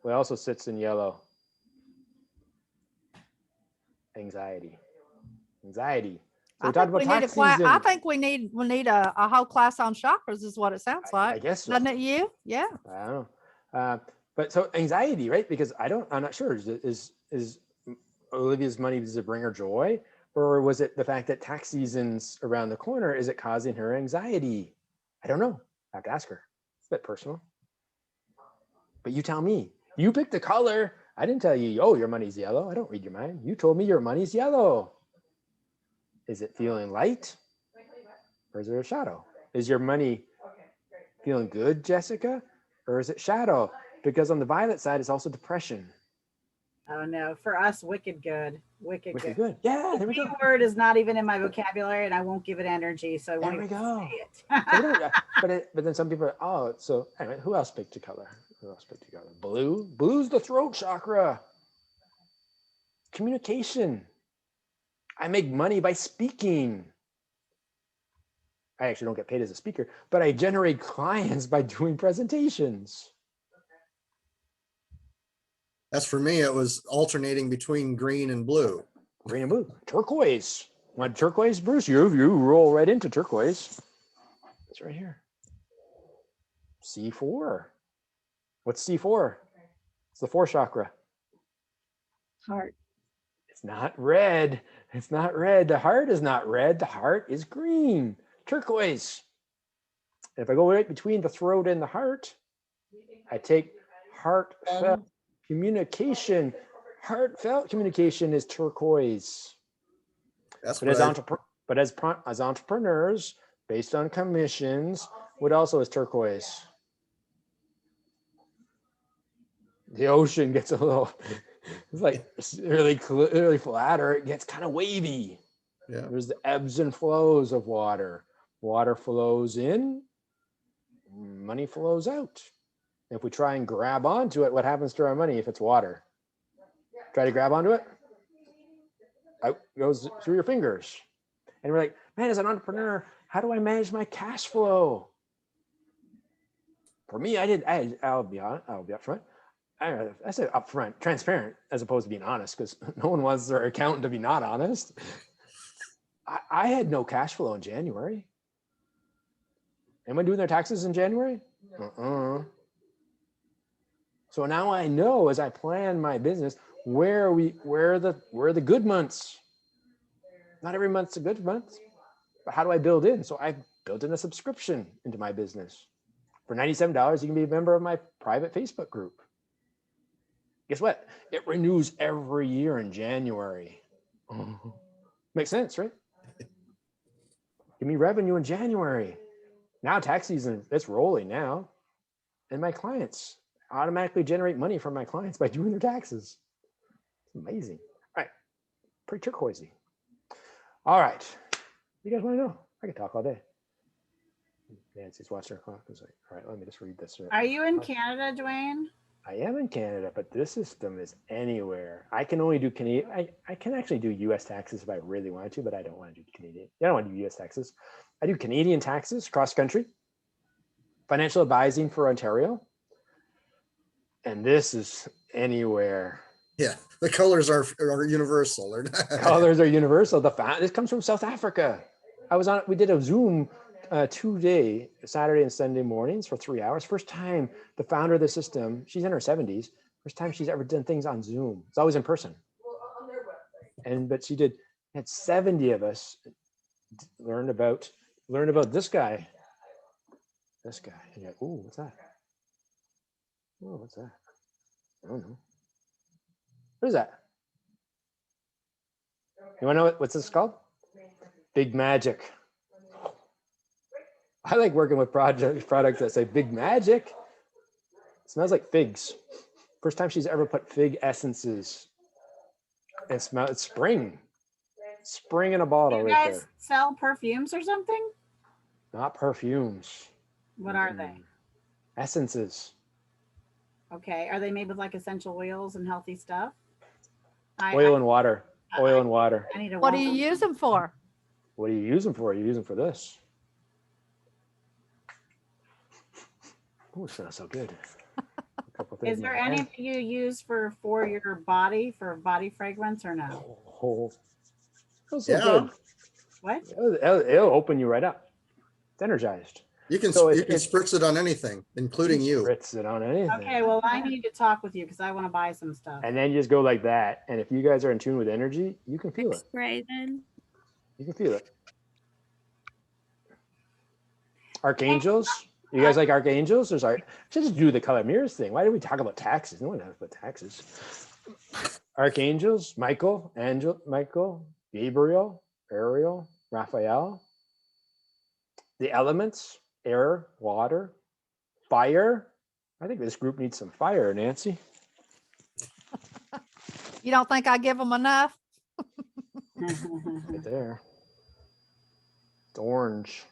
What also sits in yellow? Anxiety. Anxiety. So we talked about tax season. I think we need a whole class on chakras is what it sounds like. I guess so. Doesn't it you? Yeah. I don't know. But so anxiety, right? Because I'm not sure. Is Olivia's money, does it bring her joy? Or was it the fact that tax season's around the corner? Is it causing her anxiety? I don't know. I have to ask her. It's a bit personal. But you tell me. You picked the color. I didn't tell you, oh, your money's yellow. I don't read your mind. You told me your money's yellow. Is it feeling light? Or is there a shadow? Is your money feeling good, Jessica? Or is it shadow? Because on the violet side, it's also depression. Oh no, for us, wicked good. Wicked good. Yeah, there we go. The word is not even in my vocabulary, and I won't give it energy, so I won't There we even go. say it. But then some people are, oh, so anyway, who else picked a color? Who else picked a color? Blue? Blue's the throat chakra. Communication. I make money by speaking. I actually don't get paid as a speaker, but I generate clients by doing presentations. As for me, it was alternating between green and blue. Green and blue. Turquoise. Want turquoise, Bruce? You roll right into turquoise. It's right here. C4. What's C4? It's the 4th chakra. Heart. It's not red. It's not red. The heart is not red. The heart is green. Turquoise. And if I go right between the throat and the heart, I take heartfelt communication. Heartfelt communication is turquoise. That's But as entrepreneurs, based on commissions, what also is turquoise? The ocean gets a little, it's like really flat, or it gets kind of wavy. Yeah. There's the ebbs and flows of water. Water flows in, money flows out. If we try and grab onto it, what happens to our money if it's water? Try to grab onto it, out goes through your fingers. And we're like, man, as an entrepreneur, how do I manage my cash flow? For me, I'll be upfront. I said upfront, transparent, as opposed to being honest, because no one wants their accountant to be not honest. I had no cash flow in January. Anyone doing their taxes in January? So now I know, as I plan my business, where are the good months. Not every month's a good month, but how do I build in? So I built in a subscription into my business. For $97, you can be a member of my private Facebook group. Guess what? It renews every year in January. Makes sense, right? Give me revenue in January. Now tax season, it's rolling now. And my clients automatically generate money from my clients by doing their taxes. It's amazing. All right, pretty turquoisey. All right, you guys want to know? I could talk all day. Nancy's watching her clock. Like, all right, let me just read this. Are you in Canada, Dwayne? I am in Canada, but this system is anywhere. I can only do Canadian. I can actually do US taxes if I really wanted to, but I don't want to do Canadian. I don't want to do US taxes. I do Canadian taxes cross country, financial advising for Ontario. And this is anywhere. Yeah, the colors are universal. They're not. Colors are universal. This comes from South Africa. We did a Zoom 2-day, Saturday and Sunday mornings for 3 hours. First time the founder of the system, she's in her 70s, first time she's ever done things on Zoom. It's always in person. But she had 70 of us learn about this guy. And you're like, ooh, what's that? Oh, what's that? I don't know. What is that? You want to know what's this called? Big Magic. I like working with products that say big magic. It smells like figs. First time she's ever put fig essences. And it's spring. Spring in a bottle You right guys there. sell perfumes or something? Not perfumes. What are they? Essences. Okay. Are they made with like essential oils and healthy stuff? Oil and water. Oil and water. I need to. What do you use them for? What do you use them for? You use them for this. Oh, it smells so good. A couple things Is there in my hand. anything you use for your body, for body fragrance or no? Oh, feels so Yeah. good. What? It'll open you right up. It's energized. You can So you can spritz it on anything, including you. Spritz it on anything. Okay, well, I need to talk with you because I want to buy some stuff. And then you just go like that. And if you guys are in tune with energy, you can feel it. Spray then. You can feel it. Archangels. You guys like archangels? There's should just do the color mirrors thing. Why did we talk about taxes? No one knows about taxes. Archangels, Michael, Gabriel, Ariel, Raphael. The elements, air, water, fire. I think this group needs some fire, Nancy. You don't think I give them enough? Right there. It's orange.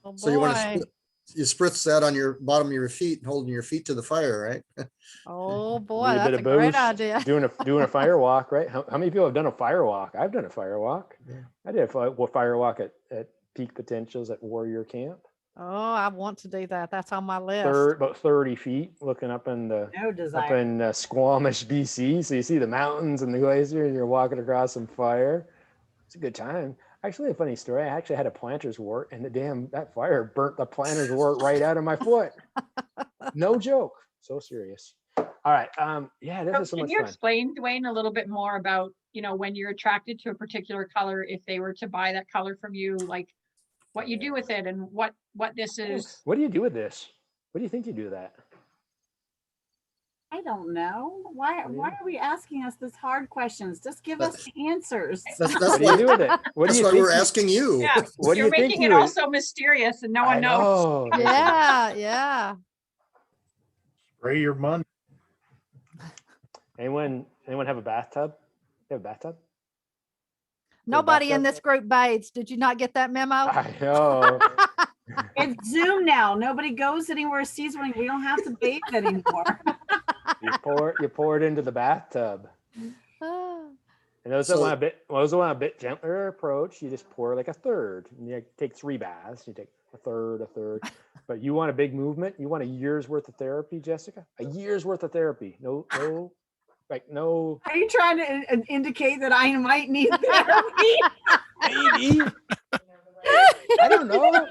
Oh, So you want boy. to spritz that on your bottom of your feet, holding your feet to the fire, right? Oh boy, Need a that's bit a of great boost. idea. Doing a fire walk, right? How many people have done a fire walk? I've done a fire walk. I did a fire walk at Peak Potentials at Warrior Camp. Oh, I want to do that. That's on my list. About 30 feet, looking up in No desire. Squamish, BC. So you see the mountains and the glacier, and you're walking across some fire. It's a good time. Actually, a funny story. I actually had a planter's wart, and that fire burnt the planter's wart right out of my foot. No joke. So serious. All right. Yeah, this is so Can much you fun. explain, Dwayne, a little bit more about, when you're attracted to a particular color, if they were to buy that color from you, like what you do with it and what this is? What do you do with this? What do you think you do with that? I don't know. Why are we asking us this hard questions? Just give us the answers. That's What do you do with it? What do That's you why think we're asking you. Yeah, What do you're you think making you it would- all so mysterious and no one I knows. know. Yeah, yeah. Spray your money. Anyone have a bathtub? You have a bathtub? Nobody in bathtub? this group bathes. Did you not get that memo? I know. It's Zoom now. Nobody goes anywhere, sees one. We don't have to bathe anymore. You pour it into the bathtub. And those that want a bit gentler approach, you just pour like a third. And you take 3 baths. You take a third. But you want a big movement. You want a year's worth of therapy, Jessica. A year's worth of therapy. No. Are you trying to indicate that I might need therapy? Maybe. I don't know.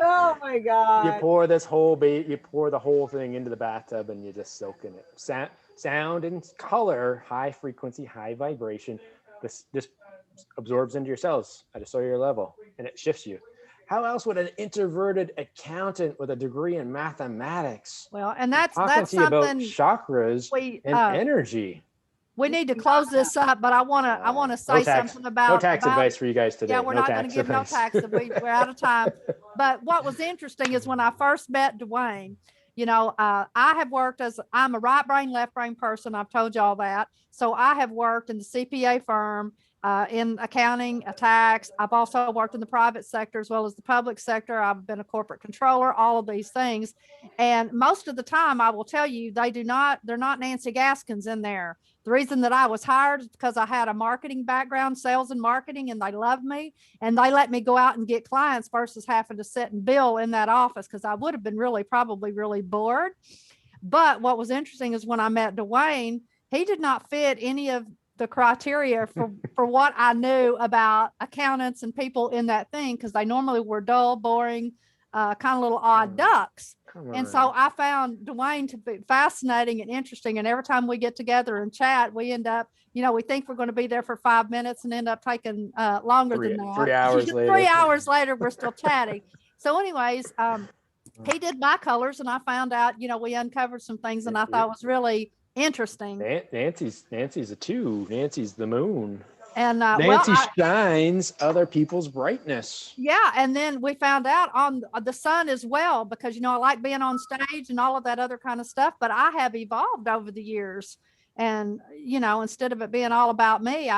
Oh my God. You pour the whole thing into the bathtub and you just soak in it. Sound and color, high frequency, high vibration. This absorbs into your cells at a cellular level and it shifts you. How else would an introverted accountant with a degree in mathematics Well, and that's talking to you about something chakras and energy? we need to close this up, but I want to say something about no tax advice for you guys today. Yeah, we're not going to give no tax. We're out of time. But what was interesting is when I first met Dwayne, I have worked I'm a right brain, left brain person. I've told you all that. So I have worked in the CPA firm, in accounting, tax. I've also worked in the private sector as well as the public sector. I've been a corporate controller, all of these things. And most of the time, I will tell you, they're not Nancy Gaskins in there. The reason that I was hired is because I had a marketing background, sales and marketing, and they loved me. And they let me go out and get clients versus having to sit and bill in that office because I would have been probably really bored. But what was interesting is when I met Dwayne, he did not fit any of the criteria for what I knew about accountants and people in that thing, because they normally were dull, boring, kind of little odd ducks. And so I found Dwayne to be fascinating and interesting. And every time we get together and chat, we end up, we think we're going to be there for 5 minutes and end up taking longer than that. 3 hours later. 3 hours later, we're still chatting. So anyways, he did my colors and I found out, we uncovered some things and I thought was really interesting. Nancy's a 2. Nancy's the moon. And well, Nancy shines other people's brightness. yeah, and then we found out on the sun as well, because I like being on stage and all of that other kind of stuff, but I have evolved over the years. And instead of it being all about me,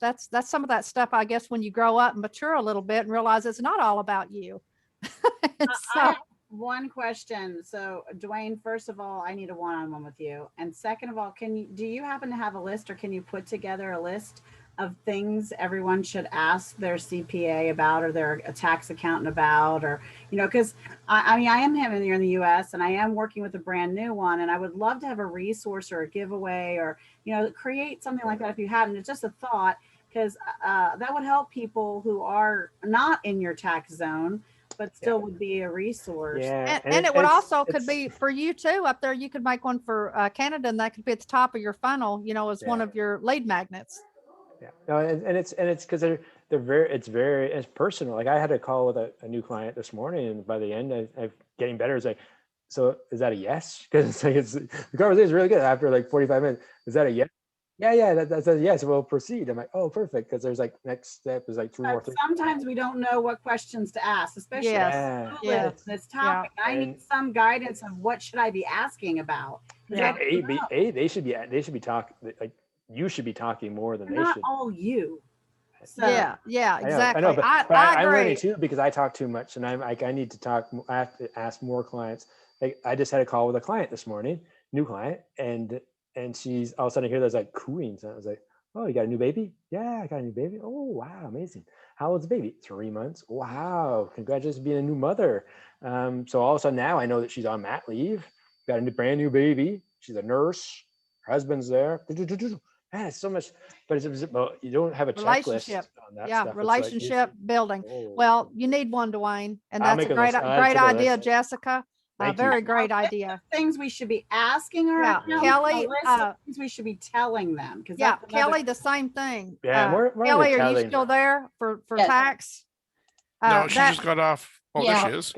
that's some of that stuff, I guess, when you grow up and mature a little bit and realize it's not all about you. I have one question. So Dwayne, first of all, I need a one-on-one with you. And second of all, do you happen to have a list, or can you put together a list of things everyone should ask their CPA about, or their tax accountant about, or, because I am having here in the US, and I am working with a brand new one, and I would love to have a resource or a giveaway, or, create something like that if you haven't. It's just a thought, because that would help people who are not in your tax zone, but still would be a resource. Yeah. And it would also could be for you too up there. You could make one for Canada, and that could be at the top of your funnel, as one of your lead magnets. Yeah, no, and it's because it's personal. Like I had a call with a new client this morning, and by the end, I'm getting better. It's like, so is that a yes? Because the conversation is really good after like 45 minutes. Is that a yes? Yeah, that's a yes. We'll proceed. I'm like, oh, perfect. Because there's like next step is like three more things. Sometimes we don't know what questions to ask, especially this topic. Yeah. I need some guidance of what should I be asking about. Yeah, they should be talking, like you should be talking more than they not should. all you. So, yeah, exactly. I know, but I I'm agree. learning too, because I talk too much, and I'm like, I need to talk. I have to ask more clients. Like I just had a call with a client this morning, new client, and she's all of a sudden I hear there's like cooing. So I was like, oh, you got a new baby? Yeah, I got a new baby. Oh, wow, amazing. How old's the baby? 3 months. Wow, congratulations on being a new mother. So all of a sudden now I know that she's on mat leave, got a brand new baby. She's a nurse. Her husband's there. Man, it's so much, but you don't have a checklist on that stuff. It's Relationship building. Well, you need one, Dwayne, and I'll that's a make a great list. idea, Jessica. Thank Very you. great idea. Things we should be asking our accountants, Kelly, a list of things we should be telling them. Kelly, the same thing. Yeah, more Kelly, are you telling. still there for Yes. tax? No, she just got off. Oh, there she is.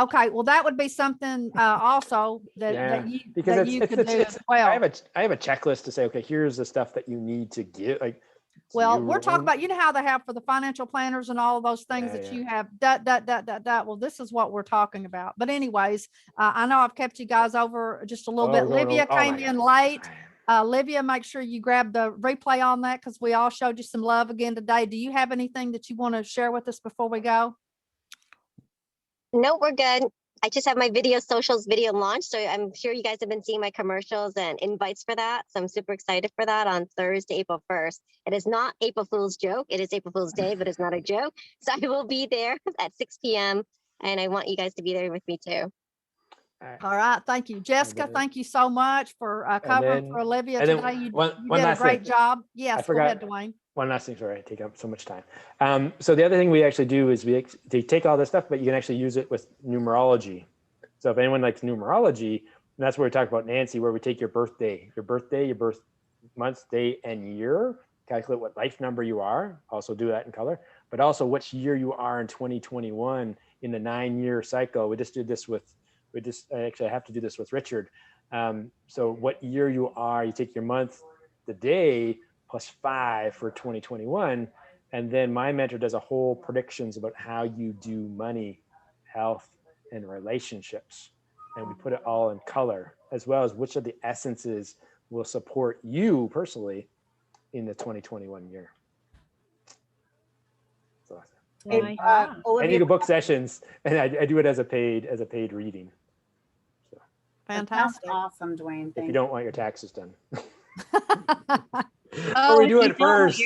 Okay. Well, that would be something also that you could do as well. I have a checklist to say, okay, here's the stuff that you need to get. Like, well, we're talking about, how they have for the financial planners and all of those things that you have. Well, this is what we're talking about. But anyways, I know I've kept you guys over just a little bit. Livia came in late. Livia, make sure you grab the replay on that, because we all showed you some love again today. Do you have anything that you want to share with us before we go? No, we're good. I just have my socials video launch. So I'm sure you guys have been seeing my commercials and invites for that. So I'm super excited for that on Thursday, April 1st. It is not April Fool's joke. It is April Fool's Day, but it's not a joke. So I will be there at 6 p.m. And I want you guys to be there with me too. All right. Thank you. Jessica, thank you so much for covering for Olivia today. You did a great job. Yes, go ahead, Dwayne. One last thing, sorry, I take up so much time. So the other thing we actually do is they take all this stuff, but you can actually use it with numerology. So if anyone likes numerology, that's where we talk about Nancy, where we take your birthday, your birth month, day, and year, calculate what life number you are, also do that in color, but also which year you are in 2021 in the 9-year cycle. I have to do this with Richard. So what year you are, you take your month, the day, plus 5 for 2021. And then my mentor does a whole predictions about how you do money, health, and relationships. And we put it all in color, as well as which of the essences will support you personally in the 2021 year. So, and you can book sessions, and I do it as a paid reading. So. Fantastic. Awesome, Dwayne. If you don't want your taxes done. Oh, we do it first.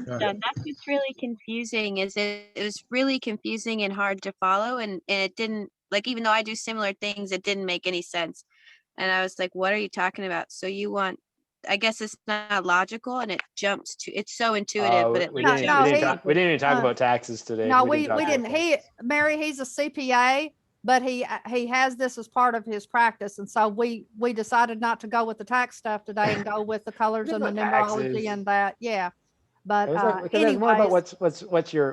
That's what's really confusing. Is it was really confusing and hard to follow, and it didn't, like, even though I do similar things, it didn't make any sense. And I was like, what are you talking about? So you want, I guess it's not logical, and it jumps to, it's so intuitive, but we didn't even talk about taxes today. No, we didn't. Mary, he's a CPA, but he has this as part of his practice. And so we decided not to go with the tax stuff today and go with the colors and the numerology and that. Yeah. But It was like, because it's more about anyways,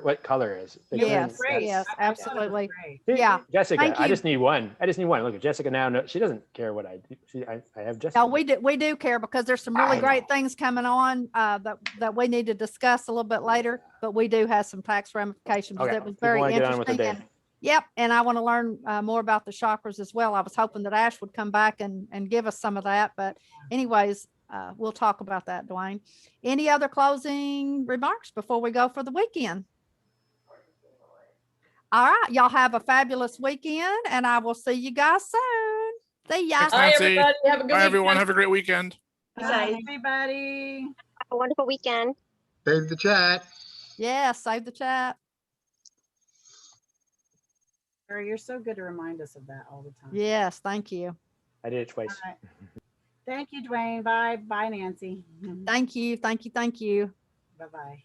what color is. The green, yes, that's- yes, I thought it was absolutely. great. See, Yeah. Jessica, Thank I you. just need one. I just need one. Look at Jessica now. No, she doesn't care what I do. I have Jessica. No, we do care because there's some really I great know. things coming on that we need to discuss a little bit later, but we do have some tax ramifications. Okay, That was people very wanna get on with their interesting. day. And yep, and I want to learn more about the chakras as well. I was hoping that Ash would come back and give us some of that, but anyways, we'll talk about that, Dwayne. Any other closing remarks before we go for the weekend? All right, y'all have a fabulous weekend, and I will see you guys soon. See ya. Thanks, Bye, Nancy. everybody. Have a good Bye, everyone. weekend. Have a great weekend. Bye, everybody. Have a wonderful weekend. Save the chat. Yeah, save the chat. Barry, you're so good to remind us of that all the time. Yes, thank you. I did it twice. All right. Thank you, Dwayne. Bye. Bye, Nancy. Thank you. Thank you. Thank you. Bye-bye.